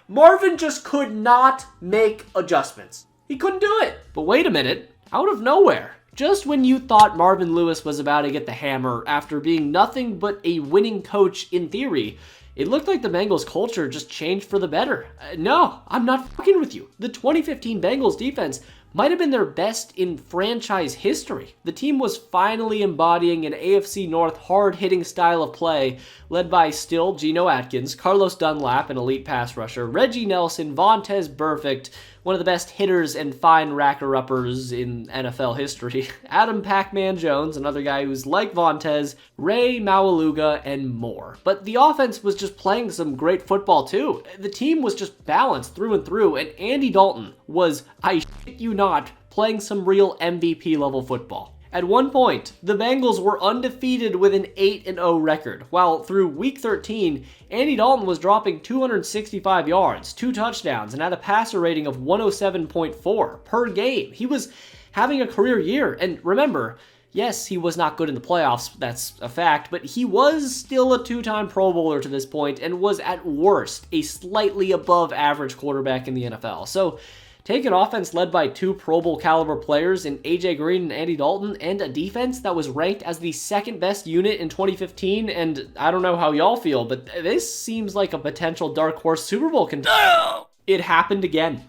Marvin just could not make adjustments. He couldn't do it. But wait a minute, out of nowhere, just when you thought Marvin Lewis was about to get the hammer after being nothing but a winning coach in theory, it looked like the Bengals culture just changed for the better. No, I'm not fucking with you. The 2015 Bengals defense might have been their best in franchise history. The team was finally embodying an AFC North hard-hitting style of play, led by still Geno Atkins, Carlos Dunlap, an elite pass rusher, Reggie Nelson, Vontaze Burfict, one of the best hitters and fine racker-uppers in NFL history, Adam Pac-Man Jones, another guy who's like Vontaze, Ray Maualuga, and more. But the offense was just playing some great football too. The team was just balanced through and through, and Andy Dalton was, I shit you not, playing some real MVP level football. At one point, the Bengals were undefeated with an 8-0 record, while through Week 13, Andy Dalton was dropping 265 yards, 2 touchdowns, and had a passer rating of 107.4 per game. He was having a career year, and remember, Yes, he was not good in the playoffs, that's a fact, but he was still a two-time Pro Bowler to this point and was at worst a slightly above average quarterback in the NFL. So take an offense led by two Pro Bowl caliber players in AJ Green and Andy Dalton and a defense that was ranked as the second best unit in 2015, and I don't know how y'all feel, but this seems like a potential dark horse Super Bowl contender. It happened again.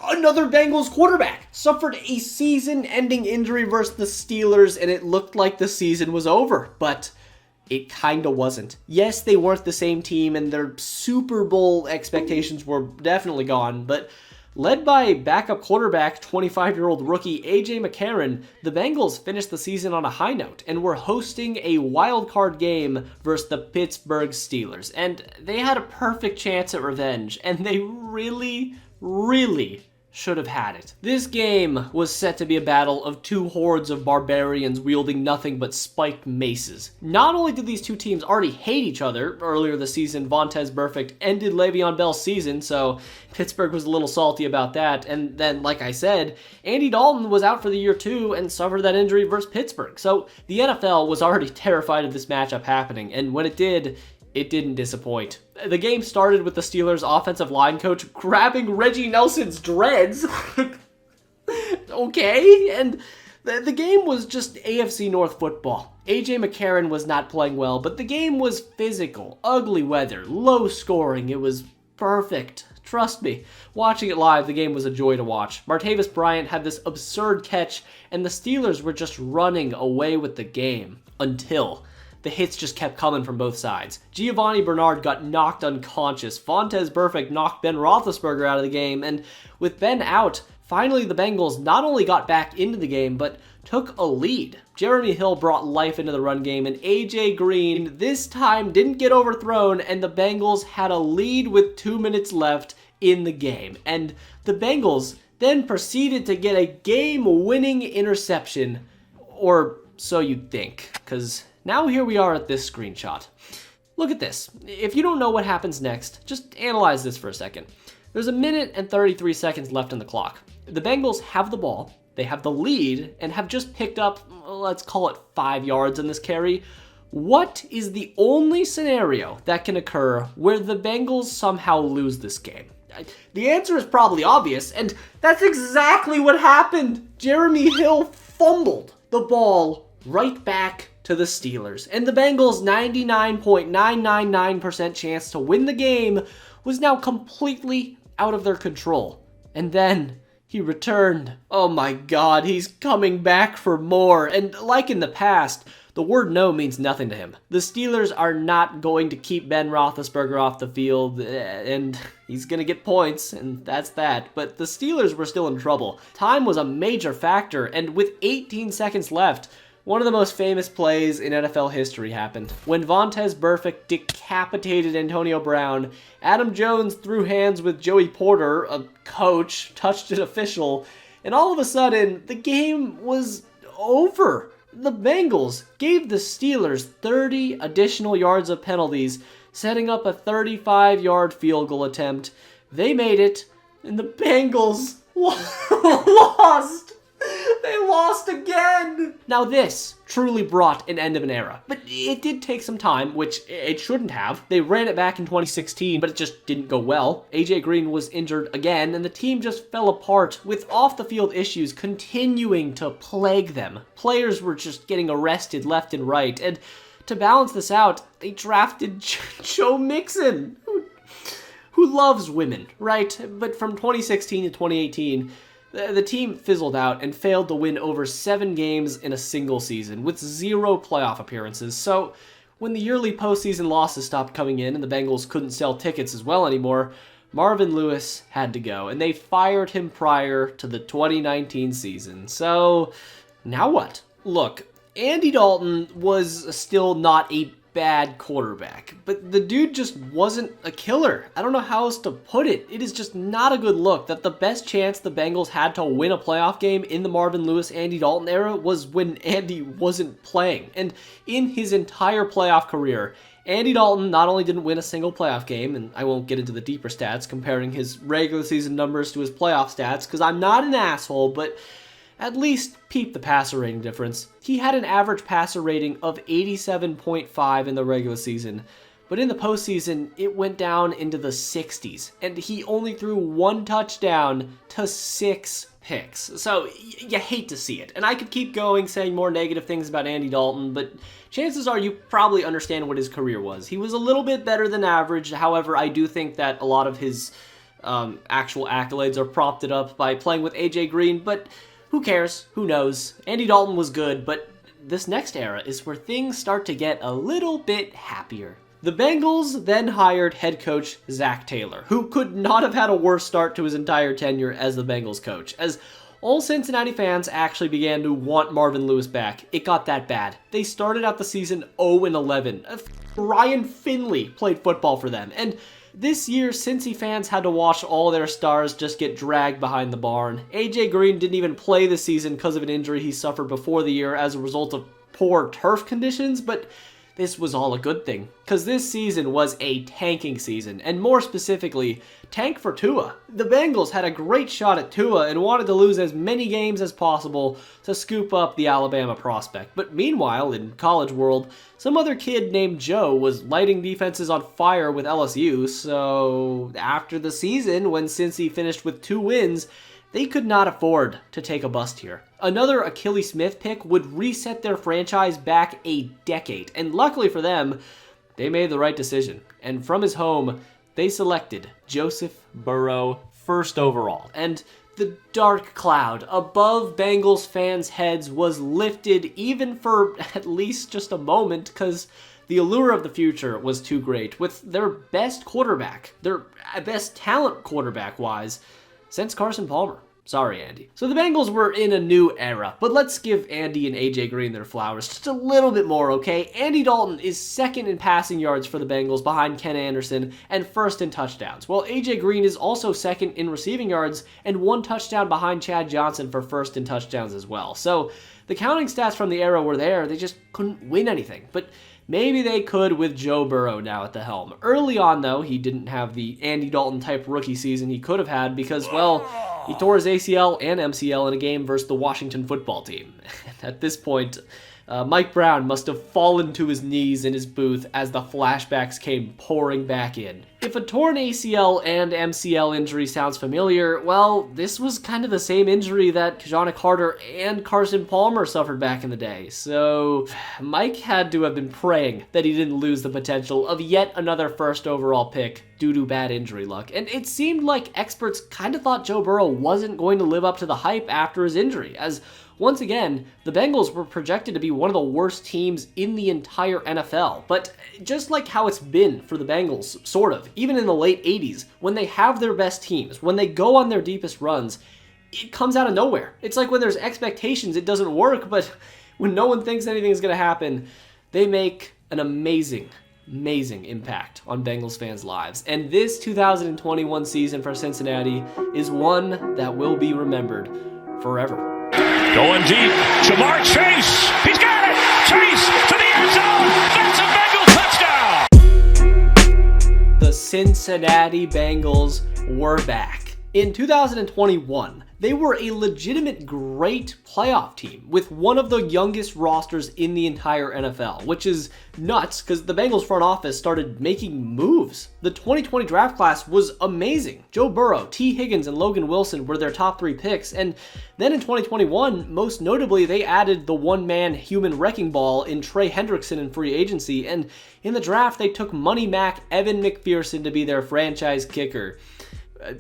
Another Bengals quarterback suffered a season-ending injury versus the Steelers, and it looked like the season was over, but it kinda wasn't. Yes, they weren't the same team, and their Super Bowl expectations were definitely gone, but led by backup quarterback, 25-year-old rookie A.J. McCarron, the Bengals finished the season on a high note and were hosting a wild card game versus the Pittsburgh Steelers. And they had a perfect chance at revenge, and they really should have had it. This game was set to be a battle of two hordes of barbarians wielding nothing but spiked maces. Not only did these two teams already hate each other, earlier this season Vontaze Burfict ended Le'Veon Bell's season, so Pittsburgh was a little salty about that, and then, like I said, Andy Dalton was out for the year too and suffered that injury versus Pittsburgh, so the NFL was already terrified of this matchup happening, and when it did, it didn't disappoint. The game started with the Steelers' offensive line coach grabbing Reggie Nelson's dreads. Okay, and the game was just AFC North football. A.J. McCarron was not playing well, but the game was physical, ugly weather, low scoring. It was perfect. Trust me, watching it live, the game was a joy to watch. Martavis Bryant had this absurd catch, and the Steelers were just running away with the game until the hits just kept coming from both sides. Giovanni Bernard got knocked unconscious. Vontaze Burfict knocked Ben Roethlisberger out of the game. And with Ben out, finally the Bengals not only got back into the game, but took a lead. Jeremy Hill brought life into the run game, and AJ Green this time didn't get overthrown, and the Bengals had a lead with 2 minutes left in the game. And the Bengals then proceeded to get a game-winning interception, or so you'd think, because now here we are at this screenshot. Look at this. If you don't know what happens next, just analyze this for a second. There's a minute and 33 seconds left on the clock. The Bengals have the ball, they have the lead, and have just picked up, let's call it 5 yards in this carry. What is the only scenario that can occur where the Bengals somehow lose this game? The answer is probably obvious, and that's exactly what happened. Jeremy Hill fumbled the ball right back to the Steelers, and the Bengals' 99.999% chance to win the game was now completely out of their control. And then he returned. Oh my God, he's coming back for more. And like in the past, the word no means nothing to him. The Steelers are not going to keep Ben Roethlisberger off the field, and he's going to get points, and that's that. But the Steelers were still in trouble. Time was a major factor, and with 18 seconds left, one of the most famous plays in NFL history happened. When Vontaze Burfict decapitated Antonio Brown, Adam Jones threw hands with Joey Porter, a coach, touched an official, and all of a sudden, the game was over. The Bengals gave the Steelers 30 additional yards of penalties, setting up a 35-yard field goal attempt. They made it, and the Bengals lost. They lost again! Now this truly brought an end of an era, but it did take some time, which it shouldn't have. They ran it back in 2016, but it just didn't go well. AJ Green was injured again, and the team just fell apart, with off-the-field issues continuing to plague them. Players were just getting arrested left and right, and to balance this out, they drafted Joe Mixon, who loves women, right? But from 2016 to 2018, the team fizzled out and failed to win over 7 games in a single season, with 0 playoff appearances. So when the yearly postseason losses stopped coming in and the Bengals couldn't sell tickets as well anymore, Marvin Lewis had to go, and they fired him prior to the 2019 season. So now what? Look, Andy Dalton was still not a bad quarterback, but the dude just wasn't a killer. I don't know how else to put it. It is just not a good look that the best chance the Bengals had to win a playoff game in the Marvin Lewis, Andy Dalton era was when Andy wasn't playing. And in his entire playoff career, Andy Dalton not only didn't win a single playoff game, and I won't get into the deeper stats comparing his regular season numbers to his playoff stats, because I'm not an asshole, but at least peep the passer rating difference. He had an average passer rating of 87.5 in the regular season, but in the postseason, it went down into the 60s, and he only threw 1 touchdown to 6 picks. So you hate to see it. And I could keep going saying more negative things about Andy Dalton, but chances are you probably understand what his career was. He was a little bit better than average. However, I do think that a lot of his actual accolades are prompted up by playing with AJ Green, but who cares? Who knows? Andy Dalton was good, but this next era is where things start to get a little bit happier. The Bengals then hired head coach Zach Taylor, who could not have had a worse start to his entire tenure as the Bengals coach, as all Cincinnati fans actually began to want Marvin Lewis back. It got that bad. They started out the season 0-11. Ryan Finley played football for them, and this year, Cincy fans had to watch all their stars just get dragged behind the barn. AJ Green didn't even play this season because of an injury he suffered before the year as a result of poor turf conditions, but this was all a good thing, because this season was a tanking season, and more specifically, tank for Tua. The Bengals had a great shot at Tua and wanted to lose as many games as possible to scoop up the Alabama prospect. But meanwhile, in college world, some other kid named Joe was lighting defenses on fire with LSU, so after the season, when Cincy finished with 2 wins, they could not afford to take a bust here. Another Achilles Smith pick would reset their franchise back a decade, and luckily for them, they made the right decision. And from his home, they selected Joseph Burrow first overall. And the dark cloud above Bengals fans' heads was lifted even for at least just a moment, because the allure of the future was too great, with their best quarterback, their best talent quarterback-wise, since Carson Palmer. Sorry, Andy. So the Bengals were in a new era, but let's give Andy and AJ Green their flowers just a little bit more, okay? Andy Dalton is second in passing yards for the Bengals behind Ken Anderson and first in touchdowns, while AJ Green is also second in receiving yards and 1 touchdown behind Chad Johnson for first in touchdowns as well. So the counting stats from the era were there, they just couldn't win anything. But maybe they could with Joe Burrow now at the helm. Early on, though, he didn't have the Andy Dalton-type rookie season he could have had because, well, he tore his ACL and MCL in a game versus the Washington football team. At this point, Mike Brown must have fallen to his knees in his booth as the flashbacks came pouring back in. If a torn ACL and MCL injury sounds familiar, well, this was kind of the same injury that Kajana Carter and Carson Palmer suffered back in the day. So Mike had to have been praying that he didn't lose the potential of yet another first overall pick due to bad injury luck. And it seemed like experts kind of thought Joe Burrow wasn't going to live up to the hype after his injury, as once again, the Bengals were projected to be one of the worst teams in the entire NFL. But just like how it's been for the Bengals, sort of, even in the late 80s, when they have their best teams, when they go on their deepest runs, it comes out of nowhere. It's like when there's expectations, it doesn't work, but when no one thinks anything's going to happen, they make an amazing impact on Bengals fans' lives. And this 2021 season for Cincinnati is one that will be remembered forever. Going deep, Jamar Chase, he's got it! Chase to the end zone! That's a Bengal touchdown! The Cincinnati Bengals were back. In 2021, they were a legitimate great playoff team with one of the youngest rosters in the entire NFL, which is nuts because the Bengals front office started making moves. The 2020 draft class was amazing. Joe Burrow, T. Higgins, and Logan Wilson were their top 3 picks, and then in 2021, most notably, they added the one-man human wrecking ball in Trey Hendrickson in free agency, and in the draft, they took Money Mac Evan McPherson to be their franchise kicker.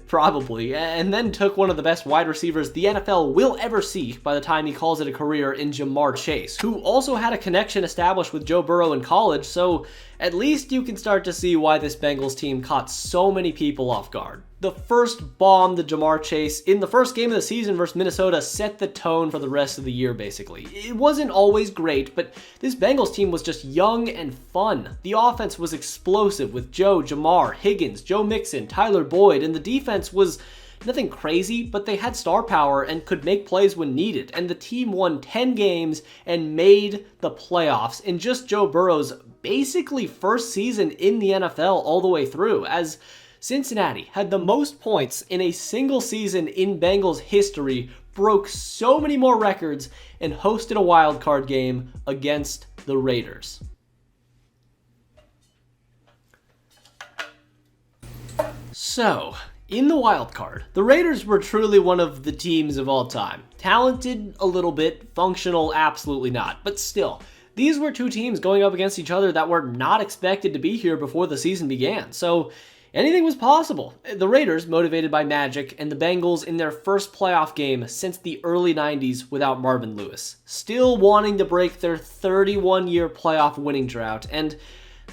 Probably, and then took one of the best wide receivers the NFL will ever see by the time he calls it a career in Jamar Chase, who also had a connection established with Joe Burrow in college, so at least you can start to see why this Bengals team caught so many people off guard. The first bomb to Jamar Chase in the first game of the season versus Minnesota set the tone for the rest of the year, basically. It wasn't always great, but this Bengals team was just young and fun. The offense was explosive with Joe, Jamar, Higgins, Joe Mixon, Tyler Boyd, and the defense was nothing crazy, but they had star power and could make plays when needed, and the team won 10 games and made the playoffs in just Joe Burrow's basically first season in the NFL all the way through, as Cincinnati had the most points in a single season in Bengals history broke so many more records and hosted a wild card game against the Raiders. So, in the wild card, the Raiders were truly one of the teams of all time. Talented a little bit, functional absolutely not, but still, these were two teams going up against each other that were not expected to be here before the season began, so anything was possible. The Raiders, motivated by magic, and the Bengals in their first playoff game since the early 90s without Marvin Lewis, still wanting to break their 31-year playoff winning drought, and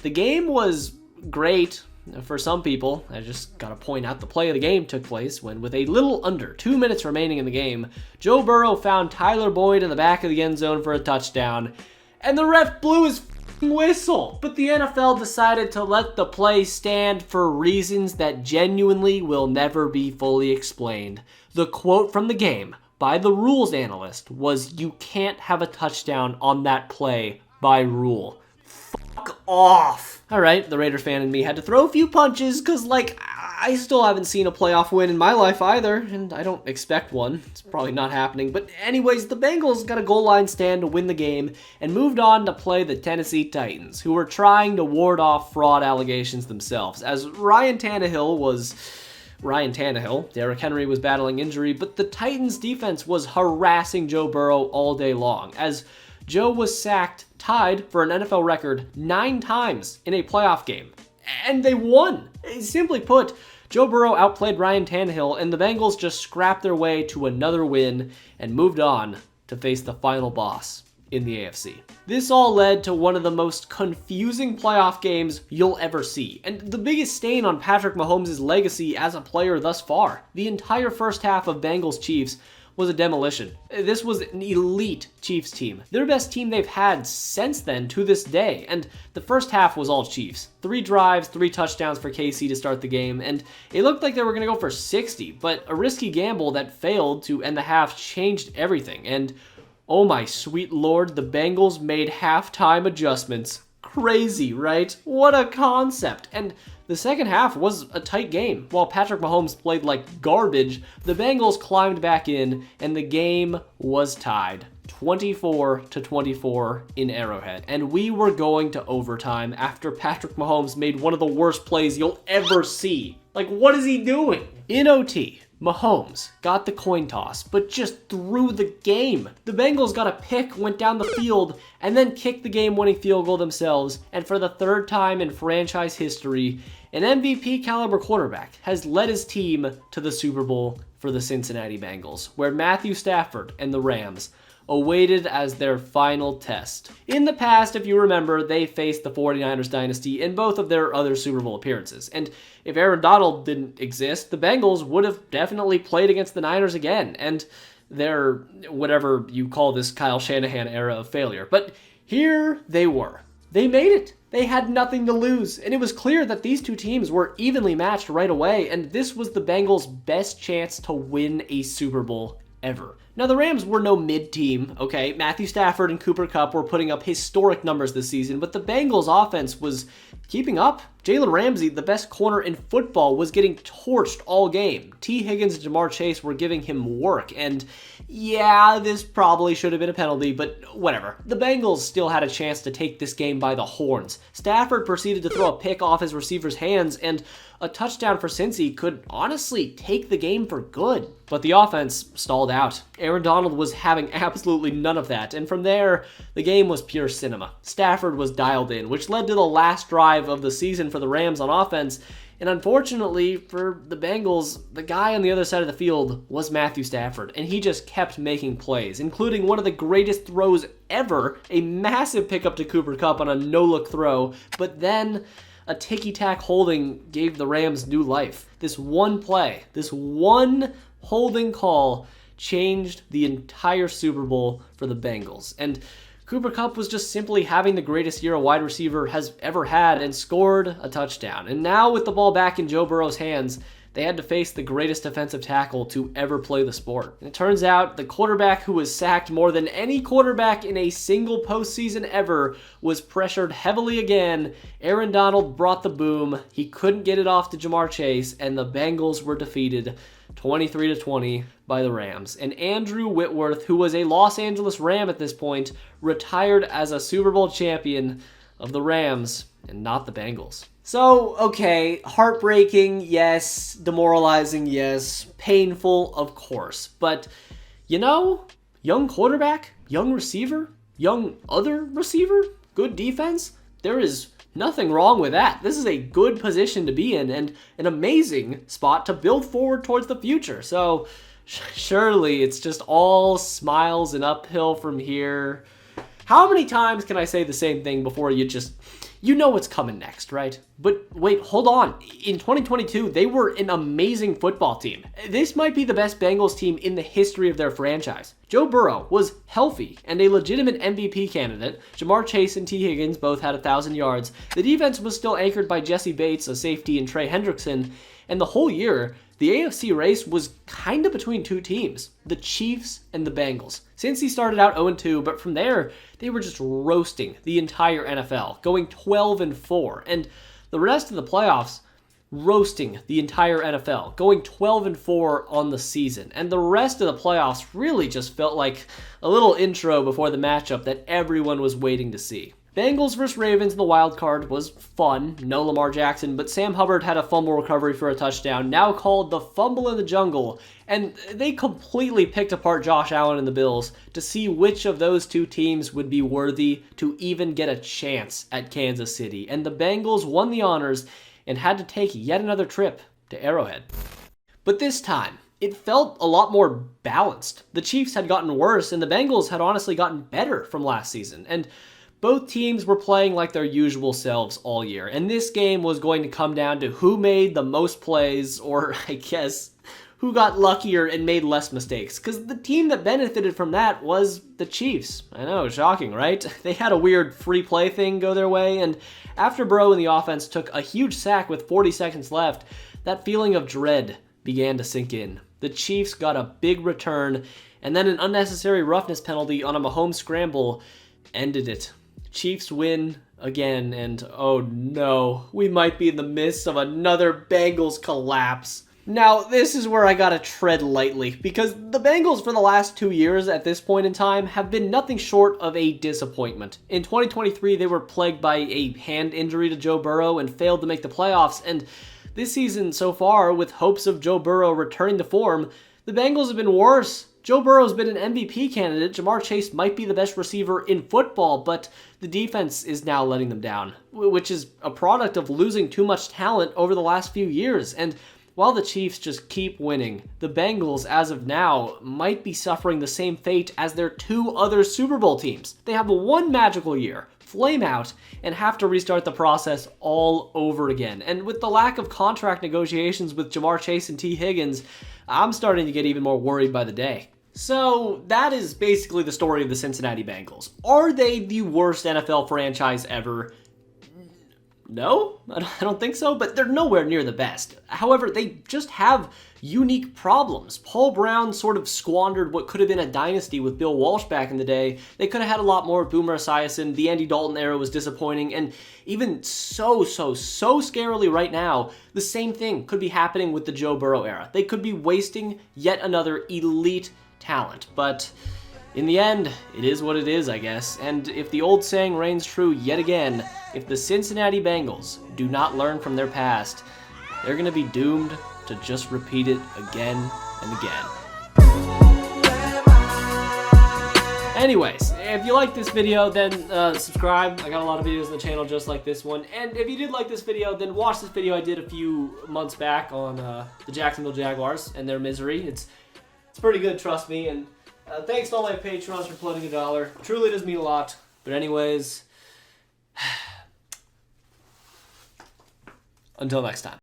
the game was great. For some people, I just gotta point out the play of the game took place when, with a little under 2 minutes remaining in the game, Joe Burrow found Tyler Boyd in the back of the end zone for a touchdown, and the ref blew his whistle. But the NFL decided to let the play stand for reasons that genuinely will never be fully explained. The quote from the game by the rules analyst was, "You can't have a touchdown on that play by rule." Fuck off. Alright, the Raiders fan in me had to throw a few punches because, I still haven't seen a playoff win in my life either, and I don't expect one. It's probably not happening. But anyways, the Bengals got a goal line stand to win the game and moved on to play the Tennessee Titans, who were trying to ward off fraud allegations themselves, as Ryan Tannehill, Derrick Henry was battling injury, but the Titans defense was harassing Joe Burrow all day long, as Joe was sacked, tied for an NFL record 9 times in a playoff game. And they won. Simply put, Joe Burrow outplayed Ryan Tannehill, and the Bengals just scrapped their way to another win and moved on to face the final boss in the AFC. This all led to one of the most confusing playoff games you'll ever see, and the biggest stain on Patrick Mahomes' legacy as a player thus far. The entire first half of Bengals Chiefs was a demolition. This was an elite Chiefs team. Their best team they've had since then to this day, and the first half was all Chiefs. 3 drives, 3 touchdowns for KC to start the game, and it looked like they were going to go for 60, but a risky gamble that failed to end the half changed everything, and oh my sweet lord, the Bengals made halftime adjustments. Crazy, right? What a concept. And the second half was a tight game. While Patrick Mahomes played like garbage, the Bengals climbed back in, and the game was tied 24-24 in Arrowhead. And we were going to overtime after Patrick Mahomes made one of the worst plays you'll ever see. What is he doing? In OT, Mahomes got the coin toss, but just threw the game. The Bengals got a pick, went down the field, and then kicked the game-winning field goal themselves, and for the 3rd time in franchise history, an MVP caliber quarterback has led his team to the Super Bowl for the Cincinnati Bengals, where Matthew Stafford and the Rams awaited as their final test. In the past, if you remember, they faced the 49ers dynasty in both of their other Super Bowl appearances, and if Aaron Donald didn't exist, the Bengals would have definitely played against the Niners again, and their, whatever you call this Kyle Shanahan era of failure. But here they were. They made it. They had nothing to lose, and it was clear that these two teams were evenly matched right away, and this was the Bengals' best chance to win a Super Bowl ever. Now, the Rams were no mid-team, okay? Matthew Stafford and Cooper Kupp were putting up historic numbers this season, but the Bengals' offense was keeping up. Jalen Ramsey, the best corner in football, was getting torched all game. T. Higgins and Jamar Chase were giving him work, and yeah, this probably should have been a penalty, but whatever. The Bengals still had a chance to take this game by the horns. Stafford proceeded to throw a pick off his receiver's hands, and a touchdown for Cincy could honestly take the game for good. But the offense stalled out. Aaron Donald was having absolutely none of that, and from there, the game was pure cinema. Stafford was dialed in, which led to the last drive of the season for the Rams on offense, and unfortunately for the Bengals, the guy on the other side of the field was Matthew Stafford, and he just kept making plays, including one of the greatest throws ever, a massive pickup to Cooper Kupp on a no-look throw, but then a ticky-tack holding gave the Rams new life. This one play, this one holding call changed the entire Super Bowl for the Bengals. And Cooper Kupp was just simply having the greatest year a wide receiver has ever had and scored a touchdown. And now with the ball back in Joe Burrow's hands, they had to face the greatest defensive tackle to ever play the sport. And it turns out the quarterback who was sacked more than any quarterback in a single postseason ever was pressured heavily again. Aaron Donald brought the boom. He couldn't get it off to Jamar Chase, and the Bengals were defeated 23-20 by the Rams. And Andrew Whitworth, who was a Los Angeles Ram at this point, retired as a Super Bowl champion of the Rams and not the Bengals. So, okay, heartbreaking, yes. Demoralizing, yes. Painful, of course. But, you know, young quarterback, young receiver, young other receiver, good defense, there is nothing wrong with that. This is a good position to be in and an amazing spot to build forward towards the future. So, surely it's just all smiles and uphill from here. How many times can I say the same thing before you know what's coming next, right? But wait, hold on. In 2022, they were an amazing football team. This might be the best Bengals team in the history of their franchise. Joe Burrow was healthy and a legitimate MVP candidate. Jamar Chase and T. Higgins both had 1,000 yards. The defense was still anchored by Jesse Bates, a safety, and Trey Hendrickson. And the whole year, the AFC race was kind of between two teams, the Chiefs and the Bengals. Since he started out 0-2, but from there, they were just roasting the entire NFL, going 12-4. And the rest of the playoffs, roasting the entire NFL, going 12-4 on the season. And the rest of the playoffs really just felt like a little intro before the matchup that everyone was waiting to see. Bengals vs. Ravens in the wild card was fun. No Lamar Jackson, but Sam Hubbard had a fumble recovery for a touchdown, now called the fumble in the jungle, and they completely picked apart Josh Allen and the Bills to see which of those two teams would be worthy to even get a chance at Kansas City. And the Bengals won the honors and had to take yet another trip to Arrowhead. But this time, it felt a lot more balanced. The Chiefs had gotten worse, and the Bengals had honestly gotten better from last season. And both teams were playing like their usual selves all year, and this game was going to come down to who made the most plays, or I guess, who got luckier and made less mistakes, because the team that benefited from that was the Chiefs. I know, shocking, right? They had a weird free play thing go their way, and after Burrow and the offense took a huge sack with 40 seconds left, that feeling of dread began to sink in. The Chiefs got a big return, and then an unnecessary roughness penalty on a Mahomes scramble ended it. Chiefs win again, and oh no, we might be in the midst of another Bengals collapse. Now, this is where I gotta tread lightly, because the Bengals for the last 2 years at this point in time have been nothing short of a disappointment. In 2023, they were plagued by a hand injury to Joe Burrow and failed to make the playoffs, and this season so far, with hopes of Joe Burrow returning to form, the Bengals have been worse. Joe Burrow's been an MVP candidate. Jamar Chase might be the best receiver in football, but the defense is now letting them down, which is a product of losing too much talent over the last few years. And while the Chiefs just keep winning, the Bengals, as of now, might be suffering the same fate as their two other Super Bowl teams. They have one magical year, flame out, and have to restart the process all over again. And with the lack of contract negotiations with Jamar Chase and T. Higgins, I'm starting to get even more worried by the day. So that is basically the story of the Cincinnati Bengals. Are they the worst NFL franchise ever? No, I don't think so, but they're nowhere near the best. However, they just have unique problems. Paul Brown sort of squandered what could have been a dynasty with Bill Walsh back in the day. They could have had a lot more Boomer Esiason. The Andy Dalton era was disappointing, and even so scarily right now, the same thing could be happening with the Joe Burrow era. They could be wasting yet another elite talent, but in the end, it is what it is, I guess. And if the old saying reigns true yet again, if the Cincinnati Bengals do not learn from their past, they're going to be doomed to just repeat it again and again. Anyways, if you like this video, then subscribe. I got a lot of videos on the channel just like this one. And if you did like this video, then watch this video I did a few months back on the Jacksonville Jaguars and their misery. It's pretty good, trust me. And thanks to all my patrons for pledging $1. Truly does mean a lot. But anyways, until next time.